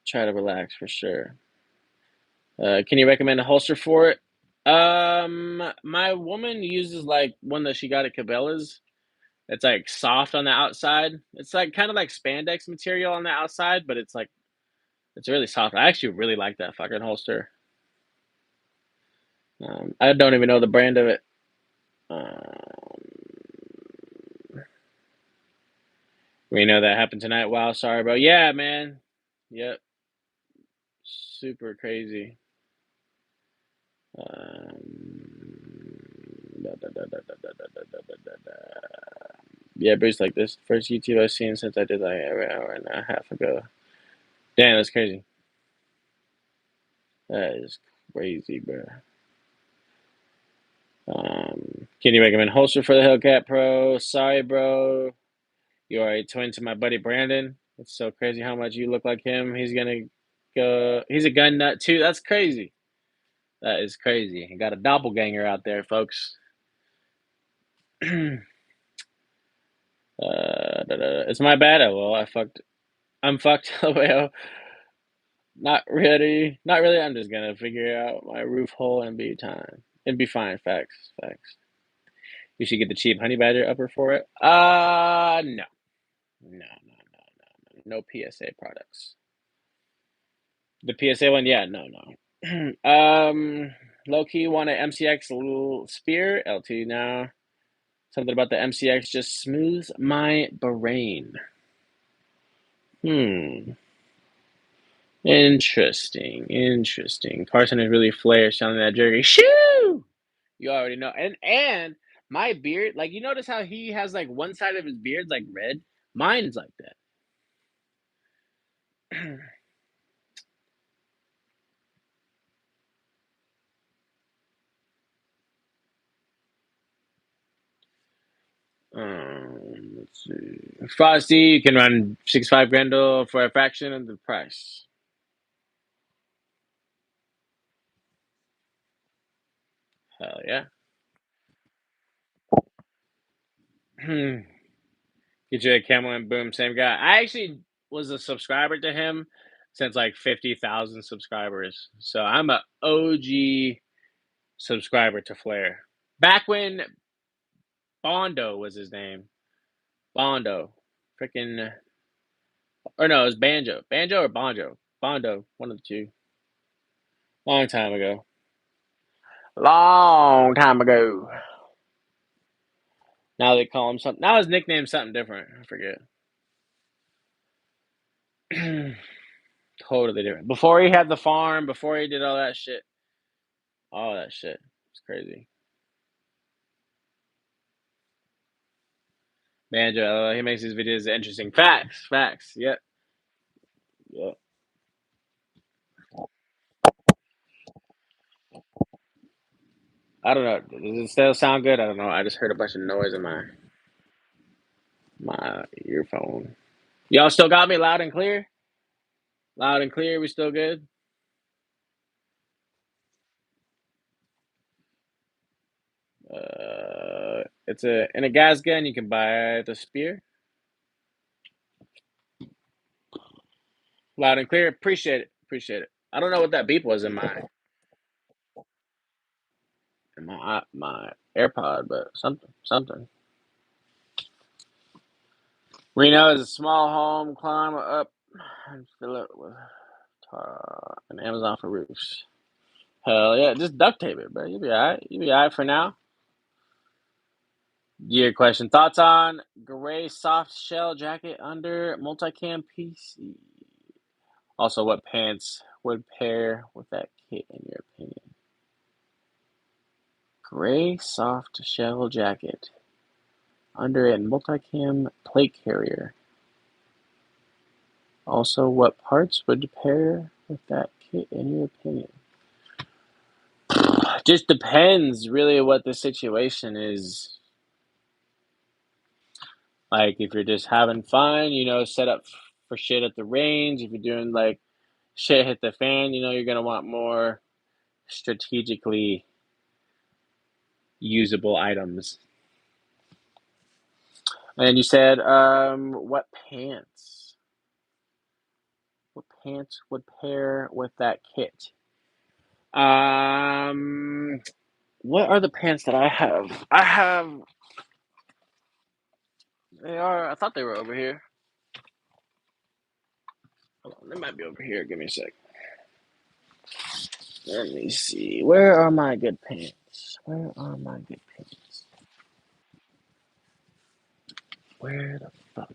try to relax for sure. Can you recommend a holster for it? My woman uses like one that she got at Cabela's. It's like soft on the outside. It's like kind of like spandex material on the outside, but it's like it's really soft. I actually really like that fucking holster. I don't even know the brand of it. We know that happened tonight. Wow, sorry, bro. Yeah, man. Yep. Super crazy. Yeah, Bruce, like this first YouTube I've seen since I did like an hour and a half ago. Damn, that's crazy. That is crazy, bro. Can you recommend holster for the Hellcat Pro? Sorry, bro. You are a twin to my buddy Brandon. It's so crazy how much you look like him. He's gonna go. He's a gun nut too. That's crazy. That is crazy. You got a doppelganger out there, folks. It's my bad. Oh, well, I'm fucked. Well, not really. Not really. I'm just gonna figure out my roof hole and be time. It'd be fine. Facts. Facts. You should get the cheap honey badger upper for it. No. No PSA products. The PSA one, yeah, no. Low key want an MCX little spear LT now. Something about the MCX just smooths my brain. Interesting. Carson is really flair sounding that jerky. Shoo! You already know. And my beard, like you notice how he has like one side of his beard's like red? Mine's like that. Let's see. Frosty, you can run 65 Grendel for a fraction of the price. Hell yeah. Get you a camo and boom, same guy. I actually was a subscriber to him since like 50,000 subscribers. So I'm a OG subscriber to Flair. Back when Bondo was his name. Bondo. Freaking. Or no, it was Banjo. Banjo or Bonjo? Bondo. One of the two. Long time ago. Long time ago. Now they call him something. Now his nickname's something different. I forget. Totally different. Before he had the farm, before he did all that shit. All that shit. It's crazy. Banjo, he makes these videos interesting. Facts. Facts. Yep. Yep. I don't know. Does it still sound good? I don't know. I just heard a bunch of noise in my earphone. Y'all still got me loud and clear? Loud and clear. We still good? It's in a gas gun. You can buy the spear. Loud and clear. Appreciate it. Appreciate it. I don't know what that beep was in my AirPod, but something. Reno is a small home. Climb up and fill it with an Amazon for roofs. Hell yeah, just duct tape it, bro. You'll be alright. You'll be alright for now. Gear question. Thoughts on gray soft shell jacket under multicam PC? Also, what pants would pair with that kit in your opinion? Gray soft shell jacket under a multicam plate carrier. Also, what parts would pair with that kit in your opinion? Just depends really what the situation is. Like if you're just having fun, set up for shit at the range. If you're doing like shit hit the fan, you're gonna want more strategically usable items. And you said, what pants? What pants would pair with that kit? Um, what are the pants that I have? They are. I thought they were over here. Hold on, they might be over here. Give me a sec. Let me see. Where are my good pants? Where are my good pants? Where the fuck?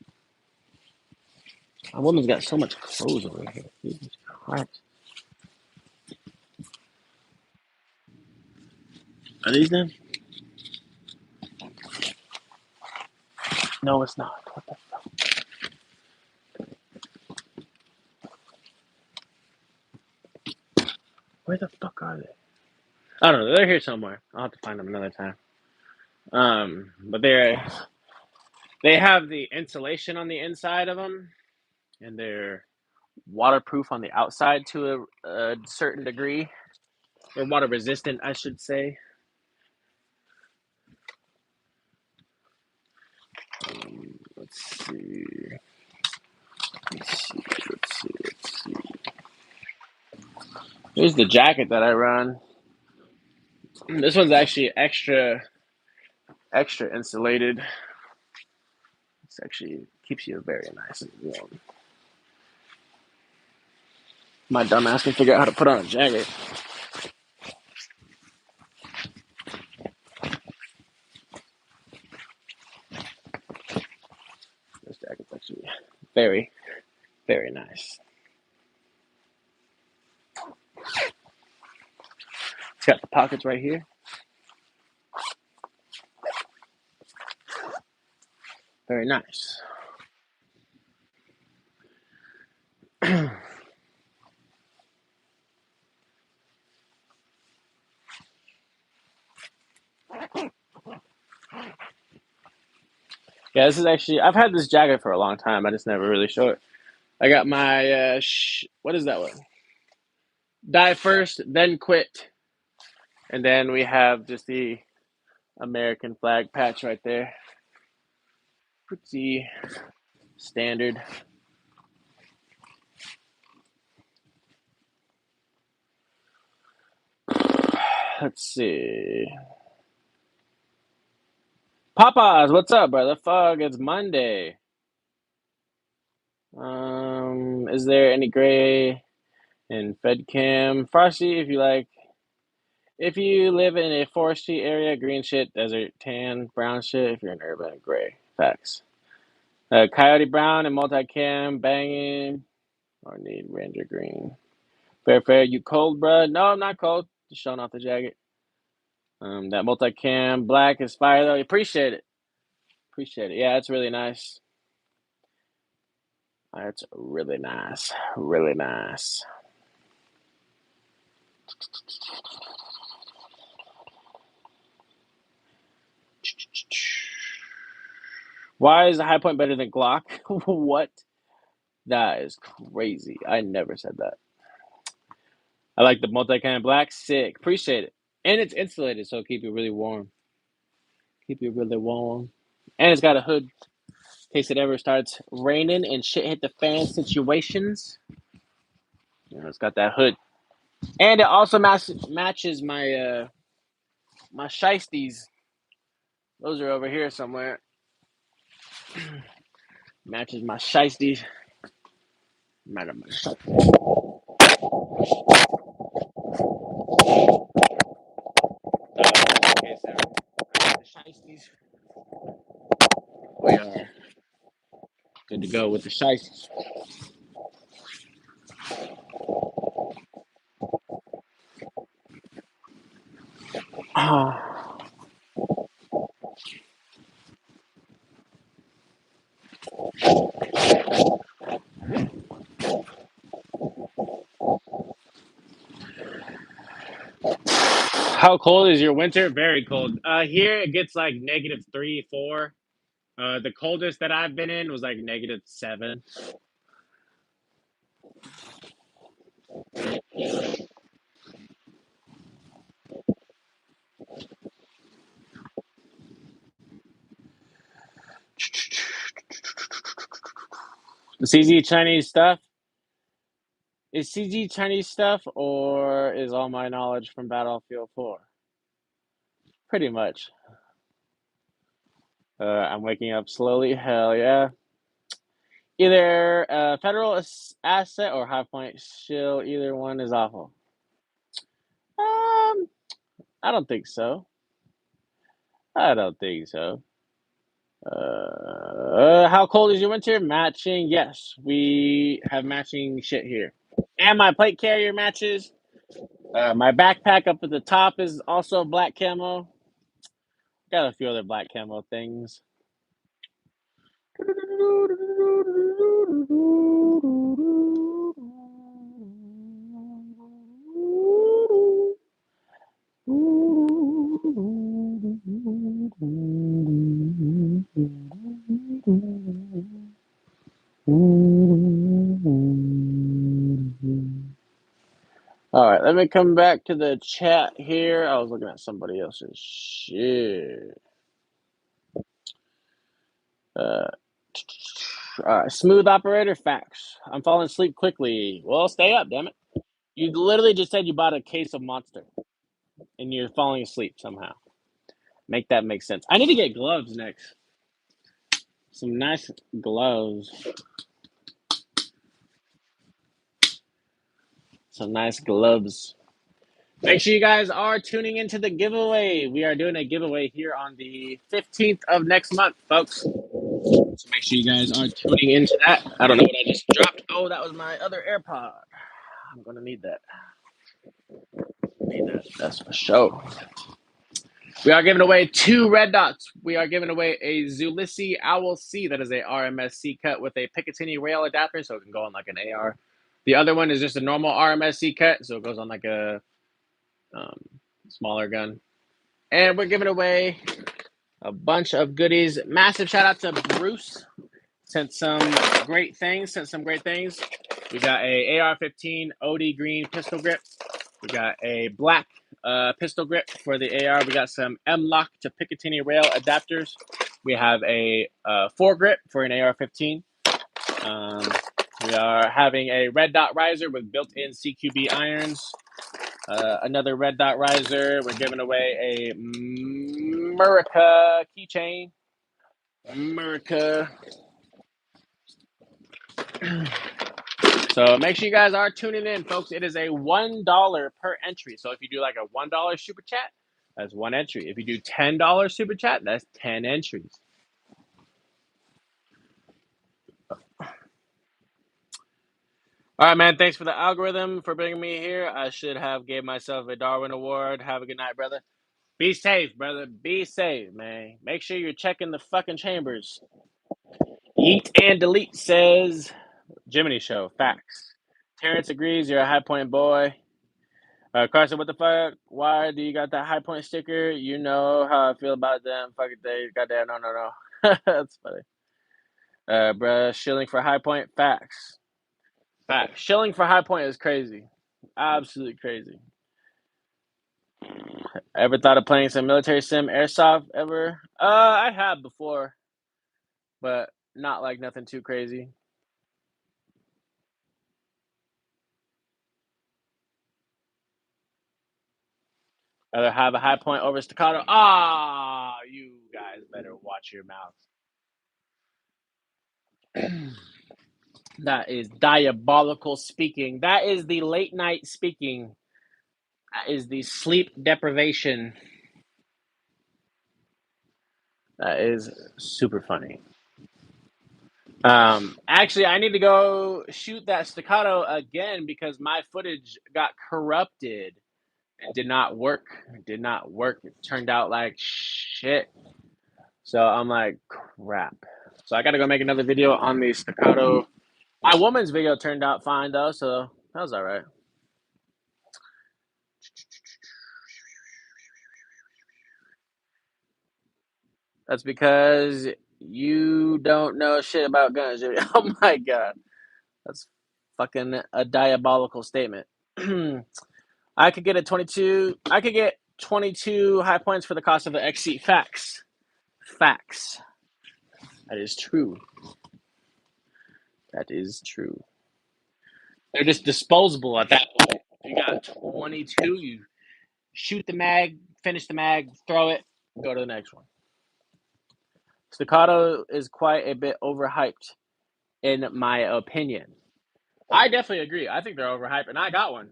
My woman's got so much clothes over here. Jesus Christ. Are these them? No, it's not. What the fuck? Where the fuck are they? I don't know. They're here somewhere. I'll have to find them another time. But they have the insulation on the inside of them, and they're waterproof on the outside to a certain degree, or water resistant, I should say. Let's see. Let's see. Let's see. Let's see. Here's the jacket that I run. This one's actually extra insulated. It's actually keeps you very nice and warm. My dumbass can figure out how to put on a jacket. This jacket's actually very, very nice. It's got the pockets right here. Very nice. Yeah, this is actually, I've had this jacket for a long time. I just never really show it. I got my, what is that one? Die first, then quit. And then we have just the American flag patch right there. Pretty standard. Let's see. Papa's, what's up, brother? Fug, it's Monday. Is there any gray in FedCam? Frosty, if you live in a foresty area, green shit, desert, tan, brown shit, if you're in urban, gray. Facts. Coyote brown and multicam, banging, or need ranger green. Fair, you cold, bruh? No, I'm not cold. Just showing off the jacket. That multicam black is fire, though. Appreciate it. Appreciate it. Yeah, it's really nice. It's really nice. Really nice. Why is the high point better than Glock? What? That is crazy. I never said that. I like the multicam black. Sick. Appreciate it. And it's insulated, so keep you really warm. Keep you really warm. And it's got a hood in case it ever starts raining and shit hit the fan situations. You know, it's got that hood. And it also matches my my shiesties. Those are over here somewhere. Matches my shiesties. Matter my shiesties. Okay, so the shiesties. We are good to go with the shiesties. How cold is your winter? Very cold. Here it gets like -3, 4. The coldest that I've been in was like -7. The CZ Chinese stuff is CZ Chinese stuff, or is all my knowledge from Battlefield 4? Pretty much. I'm waking up slowly. Hell yeah. Either federal asset or high point shield. Either one is awful. I don't think so. I don't think so. How cold is your winter? Matching. Yes, we have matching shit here. And my plate carrier matches. My backpack up at the top is also black camo. Got a few other black camo things. All right, let me come back to the chat here. I was looking at somebody else's shit. Smooth operator facts. I'm falling asleep quickly. Well, stay up, damn it. You literally just said you bought a case of Monster, and you're falling asleep somehow. Make that make sense. I need to get gloves next. Some nice gloves. Some nice gloves. Make sure you guys are tuning into the giveaway. We are doing a giveaway here on the 15th of next month, folks. So make sure you guys are tuning into that. I don't know what I just dropped. Oh, that was my other AirPod. I'm going to need that. That's for sure. We are giving away 2 red dots. We are giving away a Zulisi Owl C. That is a RMSC cut with a Picatinny rail adapter, so it can go on like an AR. The other one is just a normal RMSC cut, so it goes on like a smaller gun. And we're giving away A bunch of goodies. Massive shout out to Bruce. Sent some great things. We got a AR-15 OD green pistol grip. We got a black pistol grip for the AR. We got some M-Lock to Picatinny rail adapters. We have a foregrip for an AR-15. We are having a red dot riser with built-in CQB irons. Another red dot riser. We're giving away a Murica keychain. Murica. So make sure you guys are tuning in, folks. It is a $1 per entry. So if you do like a $1 super chat, that's one entry. If you do $10 super chat, that's 10 entries. All right, man. Thanks for the algorithm for bringing me here. I should have gave myself a Darwin Award. Have a good night, brother. Be safe, brother. Be safe, man. Make sure you're checking the fucking chambers. Yeet and Delete says, Jiminy Show, facts. Terrence agrees, you're a high point boy. Carson, what the fuck? Why do you got that high point sticker? You know how I feel about them. Fucking they goddamn no. That's funny. Bruh, shilling for high point, facts. Facts. Shilling for high point is crazy. Absolutely crazy. Ever thought of playing some military sim airsoft ever? I have before, but not like nothing too crazy. Either have a high point over staccato. Ah, you guys better watch your mouth. That is diabolical speaking. That is the late night speaking. That is the sleep deprivation. That is super funny. Actually, I need to go shoot that staccato again because my footage got corrupted. It did not work. It turned out like shit. So I'm like, crap. So I got to go make another video on the staccato. My woman's video turned out fine though, so that was all right. That's because you don't know shit about guns. Oh my god, that's fucking a diabolical statement. I could get 22 high points for the cost of an XC. Facts. Facts. That is true. That is true. They're just disposable at that point. You got 22, you shoot the mag, finish the mag, throw it, go to the next one. Staccato is quite a bit overhyped, in my opinion. I definitely agree. I think they're overhyped, and I got one.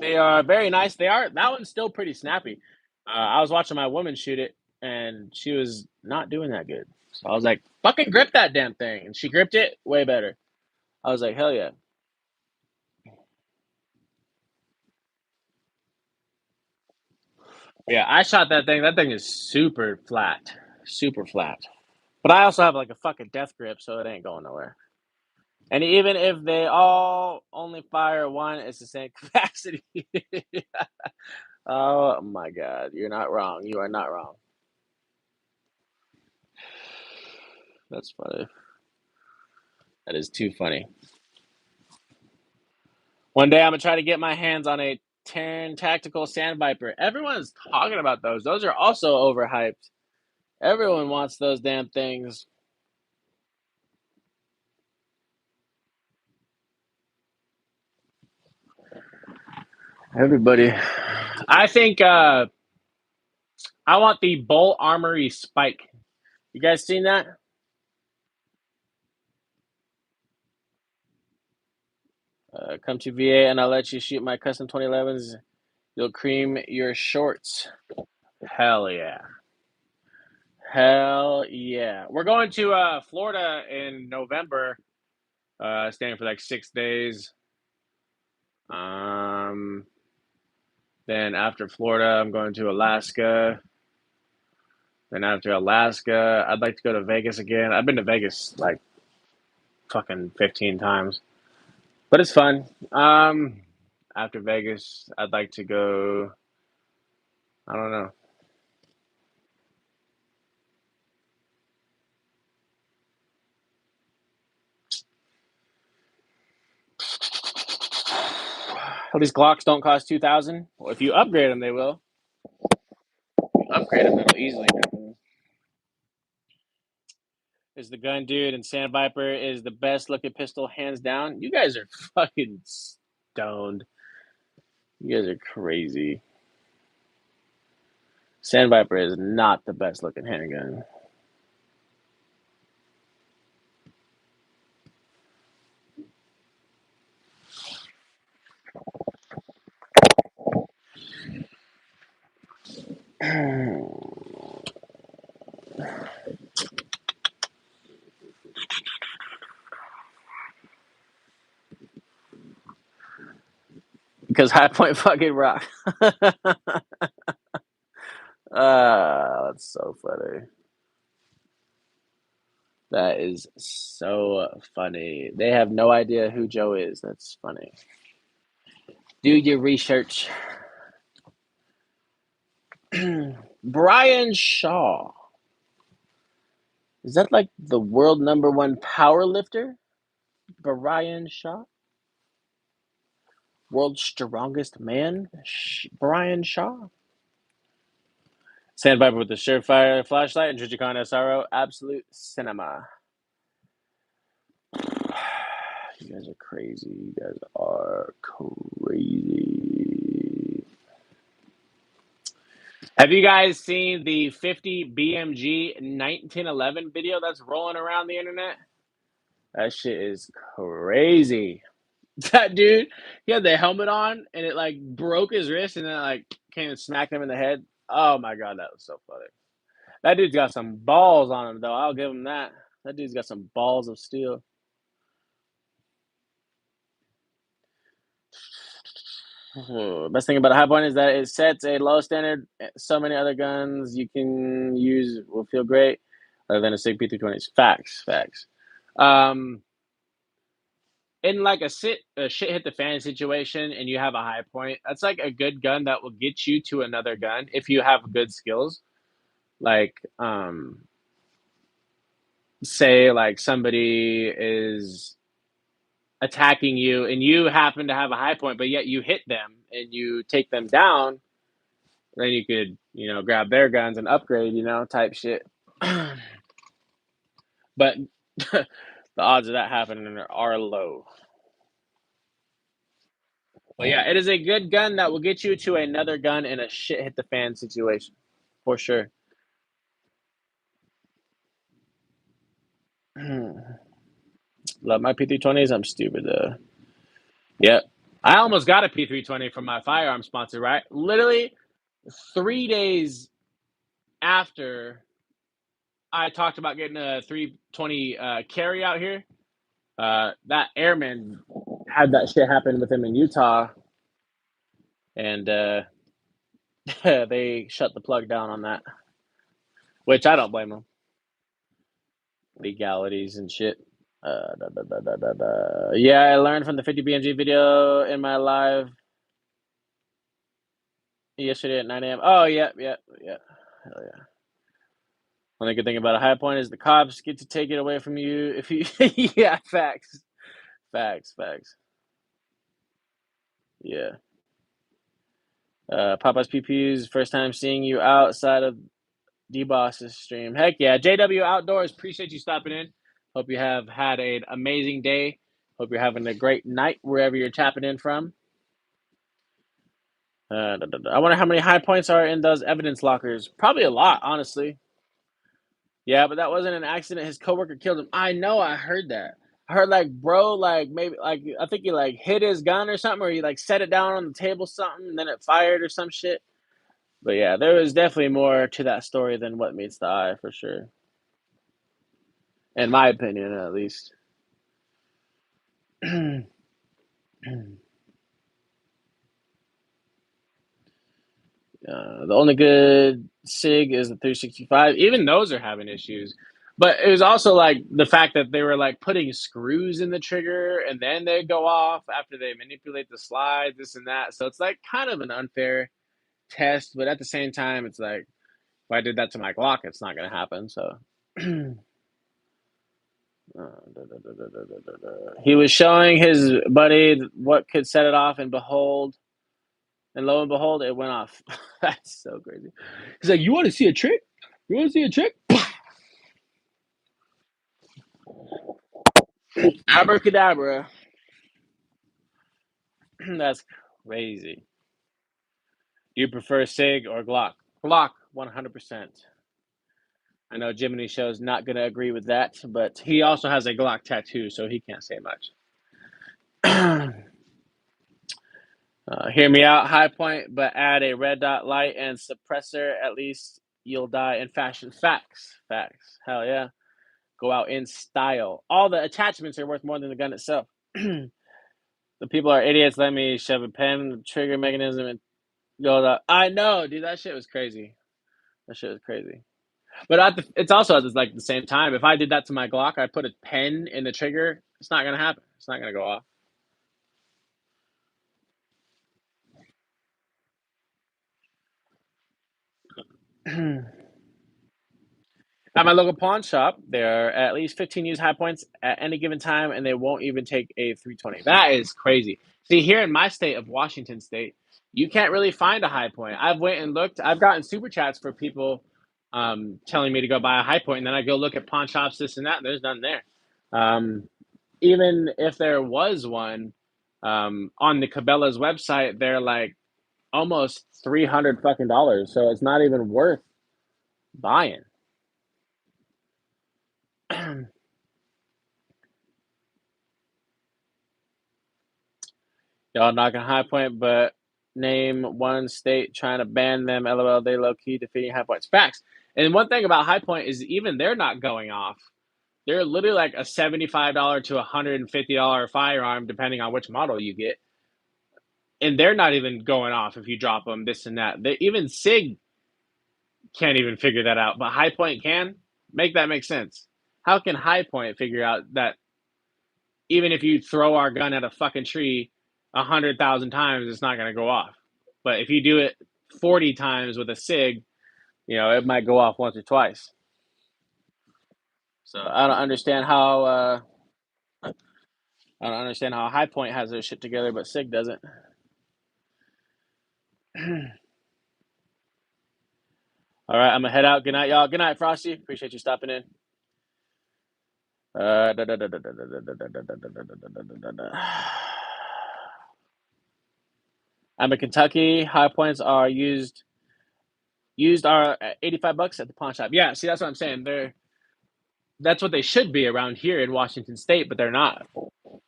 They are very nice. That one's still pretty snappy. I was watching my woman shoot it, and she was not doing that good. So I was like, "Fucking grip that damn thing!" And she gripped it way better. I was like, "Hell yeah!" Yeah, I shot that thing. That thing is super flat, super flat. But I also have like a fucking death grip, so it ain't going nowhere. And even if they all only fire one, it's the same capacity. Oh my god, you're not wrong. You are not wrong. That's funny. That is too funny. One day I'm gonna try to get my hands on a Terran Tactical Sand Viper. Everyone's talking about those. Those are also overhyped. Everyone wants those damn things. Everybody. I think I want the Bull Armory Spike. You guys seen that? Come to VA and I'll let you shoot my custom 2011s. You'll cream your shorts. Hell yeah. Hell yeah. We're going to Florida in November. Staying for like 6 days. Then after Florida, I'm going to Alaska. Then after Alaska, I'd like to go to Vegas again. I've been to Vegas like fucking 15 times. But it's fun. After Vegas, I'd like to go. I don't know. At least Glocks don't cost 2,000. Well, if you upgrade them, they will. If you upgrade them, it'll easily happen. Is the gun dude, and Sand Viper is the best looking pistol, hands down. You guys are fucking stoned. You guys are crazy. Sand Viper is not the best looking handgun. Because High Point fucking rock. That's so funny. That is so funny. They have no idea who Joe is. That's funny. Do your research. Brian Shaw. Is that like the world #1 power lifter? Brian Shaw? World's strongest man? Brian Shaw? Sandpiper with the Surefire flashlight and Jujicon SRO. Absolute cinema. You guys are crazy. You guys are crazy. Have you guys seen the 50 BMG 1911 video that's rolling around the internet? That shit is crazy. That dude, he had the helmet on and it like broke his wrist and then like came and smacked him in the head. Oh my god, that was so funny. That dude's got some balls on him though. I'll give him that. That dude's got some balls of steel. Best thing about a high point is that it sets a low standard. So many other guns you can use will feel great, other than a SIG P320s. Facts. In like a shit hit the fan situation, and you have a high point, that's like a good gun that will get you to another gun if you have good skills. Like, say like somebody is attacking you and you happen to have a high point, but yet you hit them and you take them down, then you could, grab their guns and upgrade, type shit. But the odds of that happening are low. But yeah, it is a good gun that will get you to another gun in a shit hit the fan situation. For sure. Love my P320s. I'm stupid though. Yep. I almost got a P320 from my firearm sponsor, right? Literally 3 days after I talked about getting a 320 carry out here, that airman had that shit happen with him in Utah, and they shut the plug down on that, which I don't blame them. Legalities and shit. Yeah, I learned from the 50 BMG video in my live yesterday at 9 a.m. Oh, yeah. Hell yeah. Only good thing about a high point is the cops get to take it away from you if you. Yeah, facts. Yeah. Popeye's PP's first time seeing you outside of D-Boss's stream. Heck yeah. JW Outdoors, appreciate you stopping in. Hope you have had an amazing day. Hope you're having a great night wherever you're tapping in from. I wonder how many high points are in those evidence lockers. Probably a lot, honestly. Yeah, but that wasn't an accident. His coworker killed him. I know. I heard that. I heard like, bro, like maybe like I think he like hit his gun or something, or he like set it down on the table something, and then it fired or some shit. But yeah, there was definitely more to that story than what meets the eye, for sure. In my opinion, at least. The only good SIG is the 365. Even those are having issues. But it was also like the fact that they were like putting screws in the trigger and then they go off after they manipulate the slide, this and that. So it's like kind of an unfair test. But at the same time, it's like, if I did that to my Glock, it's not going to happen. So He was showing his buddy what could set it off, and lo and behold, it went off. That's so crazy. He's like, "You want to see a trick? You want to see a trick?" Abracadabra. That's crazy. You prefer Sig or Glock? Glock, 100%. I know Jiminy Show's not going to agree with that, but he also has a Glock tattoo, so he can't say much. Hear me out, high point, but add a red dot light and suppressor. At least you'll die in fashion. Facts. Facts. Hell yeah. Go out in style. All the attachments are worth more than the gun itself. The people are idiots. Let me shove a pen in the trigger mechanism and go up. I know, dude. That shit was crazy. That shit was crazy. But it's also at like the same time. If I did that to my Glock, I put a pen in the trigger. It's not gonna happen. It's not gonna go off. At my local pawn shop, there are at least 15 used high points at any given time, and they won't even take a 320. That is crazy. See, here in my state of Washington State, you can't really find a high point. I've went and looked. I've gotten super chats for people telling me to go buy a high point, and then I go look at pawn shops, this and that. And there's none there. Um, Even if there was one on the Cabela's website, they're like almost $300 fucking. So it's not even worth buying. Y'all knocking high point, but name one state trying to ban them. LOL, they low key defeating high points. Facts. And one thing about high point is even they're not going off. They're literally like a $75 to $150 firearm, depending on which model you get. And they're not even going off if you drop them, this and that. Even SIG can't even figure that out, but high point can. Make that make sense. How can high point figure out that even if you throw our gun at a fucking tree 100,000 times, it's not going to go off. But if you do it 40 times with a SIG, it might go off once or twice. So I don't understand how High Point has their shit together, but SIG doesn't. All right, I'm gonna head out. Good night, y'all. Good night, Frosty. Appreciate you stopping in. I'm in Kentucky. High points are used are at $85 at the pawn shop. Yeah, see, that's what I'm saying. That's what they should be around here in Washington State, but they're not.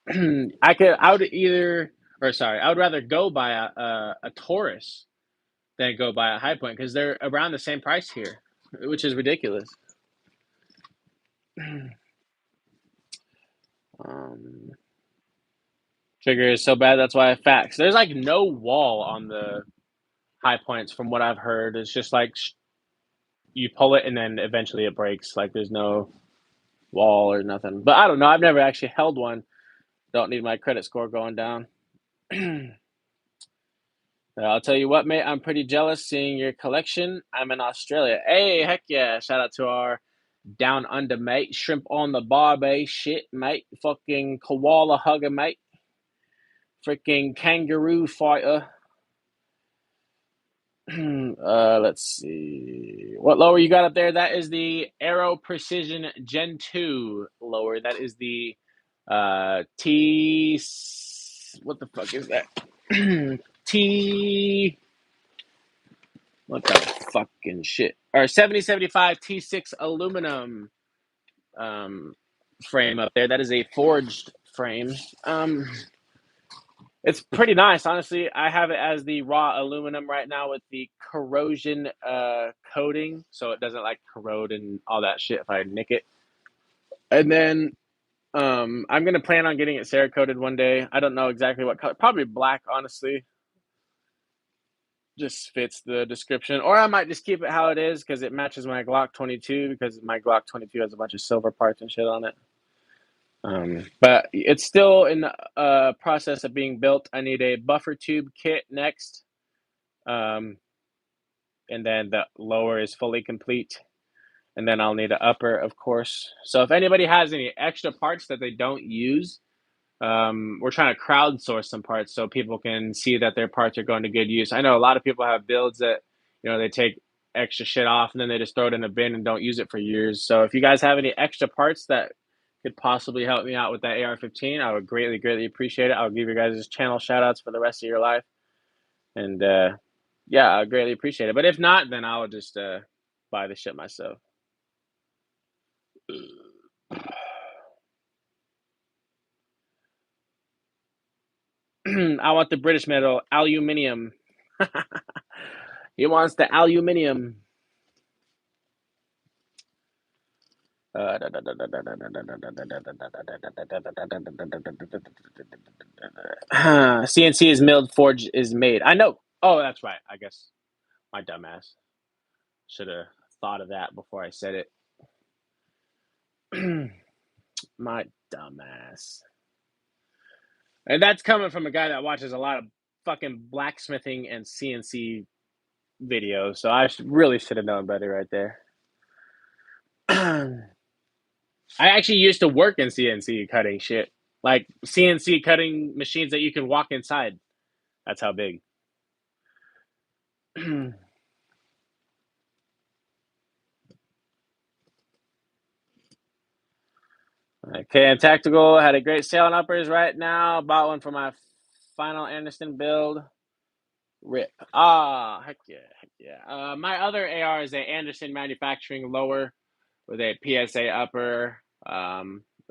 I would rather go buy a Taurus than go buy a High Point because they're around the same price here, which is ridiculous. Trigger is so bad, that's why I fax. There's like no wall on the High Points from what I've heard. It's just like you pull it and then eventually it breaks. Like there's no wall or nothing. But I don't know. I've never actually held one. Don't need my credit score going down. I'll tell you what, mate. I'm pretty jealous seeing your collection. I'm in Australia. Hey, heck yeah! Shout out to our down under mate. Shrimp on the barbie shit, mate. Fucking koala hugger, mate. Freaking kangaroo fighter. Let's see. What lower you got up there? That is the Aero Precision Gen 2 lower. That is the T. What the fuck is that? T. What the fucking shit? Or 7075 T6 aluminum frame up there. That is a forged frame. It's pretty nice, honestly. I have it as the raw aluminum right now with the corrosion coating, so it doesn't like corrode and all that shit if I nick it. And then I'm gonna plan on getting it Cerakoted one day. I don't know exactly what color. Probably black, honestly. Just fits the description, or I might just keep it how it is because it matches my Glock 22 because my Glock 22 has a bunch of silver parts and shit on it. But it's still in the process of being built. I need a buffer tube kit next, and then the lower is fully complete. And then I'll need an upper, of course. So if anybody has any extra parts that they don't use, we're trying to crowdsource some parts so people can see that their parts are going to good use. I know a lot of people have builds that, they take extra shit off and then they just throw it in a bin and don't use it for years. So if you guys have any extra parts that could possibly help me out with that AR-15, I would greatly, greatly appreciate it. I'll give you guys channel shout outs for the rest of your life. And yeah, I greatly appreciate it. But if not, then I'll just buy the shit myself. I want the British metal, aluminium. He wants the aluminium. CNC is milled, forge is made. I know. Oh, that's right. I guess my dumbass should have thought of that before I said it. My dumbass. And that's coming from a guy that watches a lot of fucking blacksmithing and CNC videos. So I really should have known better right there. I actually used to work in CNC cutting shit. Like CNC cutting machines that you can walk inside. That's how big. Okay, and Tactical had a great sale on uppers right now. Bought one for my final Anderson build. Rip. Ah, heck yeah, heck yeah. My other AR is a Anderson Manufacturing lower with a PSA upper. I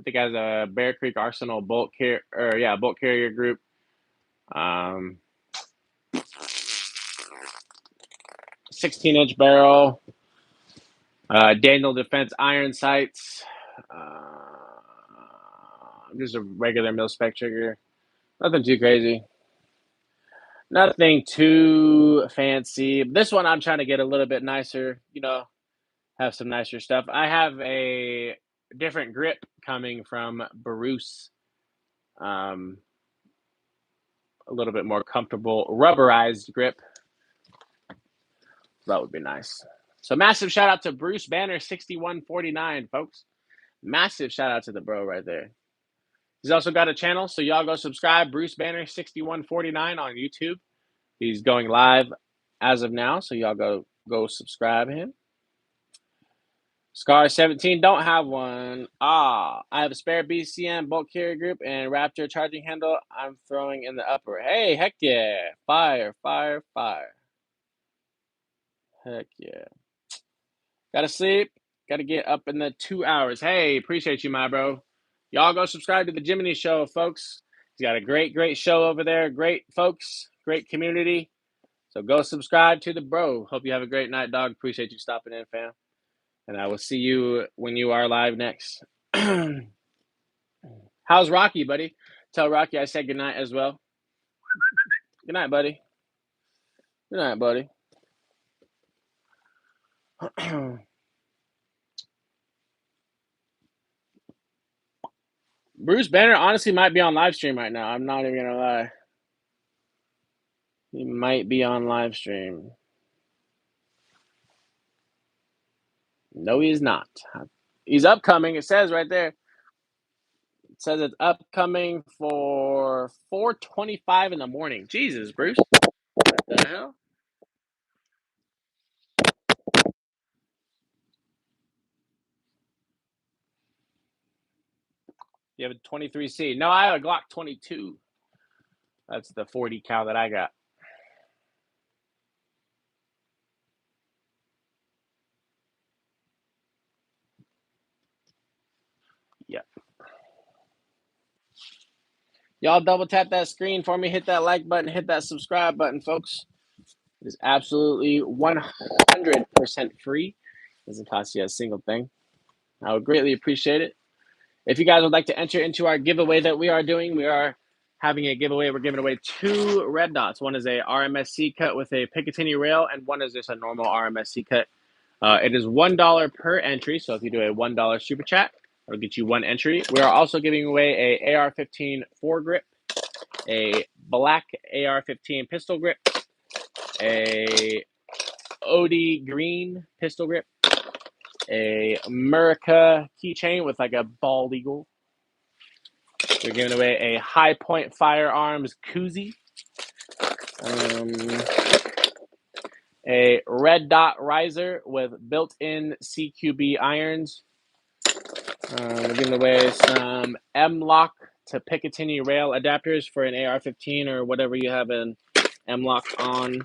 think it has a Bear Creek Arsenal bolt carrier group. 16-inch barrel. Daniel Defense iron sights. Just a regular mil-spec trigger. Nothing too crazy. Nothing too fancy. This one I'm trying to get a little bit nicer, have some nicer stuff. I have a different grip coming from Bruce. A little bit more comfortable rubberized grip. That would be nice. So massive shout out to Bruce Banner 6149, folks. Massive shout out to the bro right there. He's also got a channel, so y'all go subscribe. Bruce Banner 6149 on YouTube. He's going live as of now, so y'all go subscribe him. Scar 17, don't have one. I have a spare BCM bolt carrier group and Raptor charging handle. I'm throwing in the upper. Hey, heck yeah. Fire, fire, fire. Heck yeah. Gotta sleep. Gotta get up in the 2 hours. Hey, appreciate you, my bro. Y'all go subscribe to the Jiminy Show, folks. He's got a great, great show over there. Great folks. Great community. So go subscribe to the bro. Hope you have a great night, dog. Appreciate you stopping in, fam. And I will see you when you are live next. How's Rocky, buddy? Tell Rocky I said goodnight as well. Good night, buddy. Good night, buddy. Bruce Banner honestly might be on live stream right now. I'm not even going to lie. He might be on live stream. No, he is not. He's upcoming. It says right there. It says it's upcoming for 4:25 in the morning. Jesus, Bruce. What the hell? You have a 23C. No, I have a Glock 22. That's the 40 cal that I got. Yep. Y'all double tap that screen for me. Hit that like button. Hit that subscribe button, folks. It is absolutely 100% free. Doesn't cost you a single thing. I would greatly appreciate it. If you guys would like to enter into our giveaway that we are doing, we are having a giveaway. We're giving away 2 red dots. One is a RMSC cut with a Picatinny rail, and one is just a normal RMSC cut. It is $1 per entry, so if you do a $1 super chat, it'll get you 1 entry. We are also giving away a AR-15 foregrip, a black AR-15 pistol grip, a OD green pistol grip, a America keychain with like a bald eagle. We're giving away a High Point Firearms koozie. A red dot riser with built-in CQB irons. We're giving away some M-Lock to Picatinny rail adapters for an AR-15 or whatever you have an M-Lock on.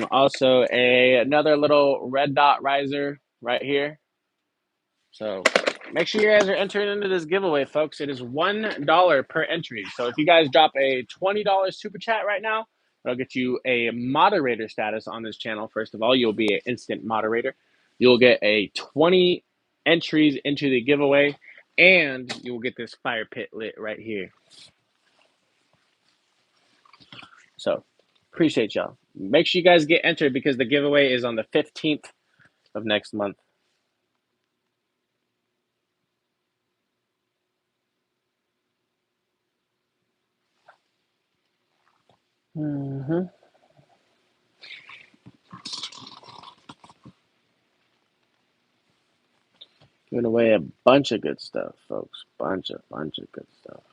Also another little red dot riser right here. So make sure you guys are entering into this giveaway, folks. It is $1 per entry. So if you guys drop a $20 super chat right now, it'll get you a moderator status on this channel. First of all, you'll be an instant moderator. You'll get a 20 entries into the giveaway, and you will get this fire pit lit right here. So appreciate y'all. Make sure you guys get entered because the giveaway is on the 15th of next month. Giving away a bunch of good stuff, folks. Bunch of good stuff.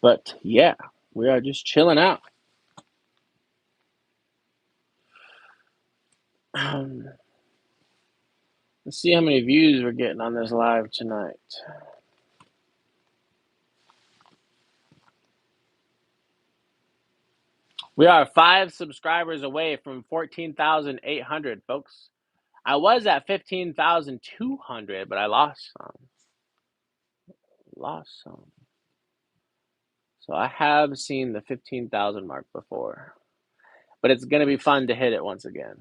But yeah, we are just chilling out. Let's see how many views we're getting on this live tonight. We are 5 subscribers away from 14,800, folks. I was at 15,200, but I lost some. So I have seen the 15,000 mark before, but it's going to be fun to hit it once again.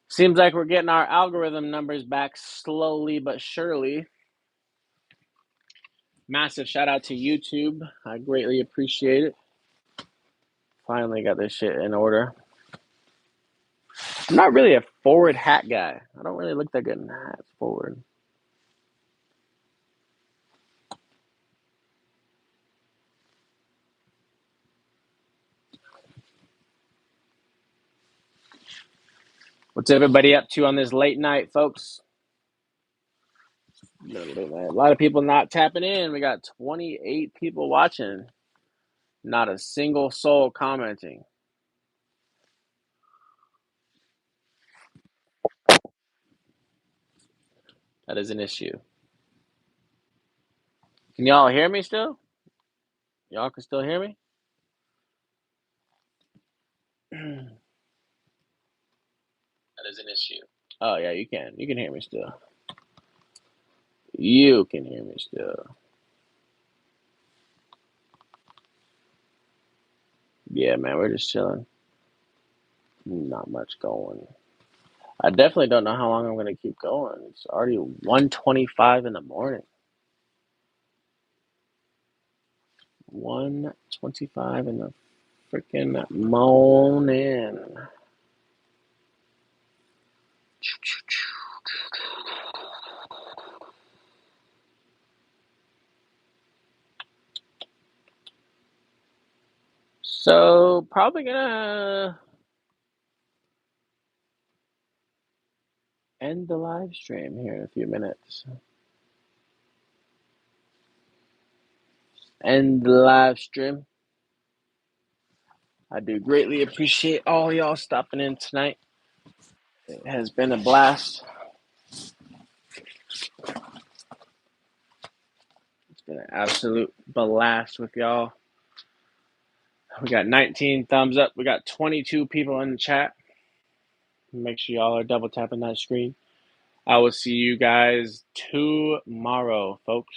Seems like we're getting our algorithm numbers back slowly but surely. Massive shout out to YouTube. I greatly appreciate it. Finally got this shit in order. I'm not really a forward hat guy. I don't really look that good in hats forward. What's everybody up to on this late night, folks? A lot of people not tapping in. We got 28 people watching. Not a single soul commenting. That is an issue. Can y'all hear me still? Y'all can still hear me? That is an issue. Oh, yeah, you can. You can hear me still. You can hear me still. Yeah, man, we're just chilling. Not much going. I definitely don't know how long I'm going to keep going. It's already 1:25 in the morning. 1:25 in the freaking morning. So probably gonna end the live stream here in a few minutes. End the live stream. I do greatly appreciate all y'all stopping in tonight. It has been a blast. It's been an absolute blast with y'all. We got 19 thumbs up. We got 22 people in the chat. Make sure y'all are double tapping that screen. I will see you guys tomorrow, folks.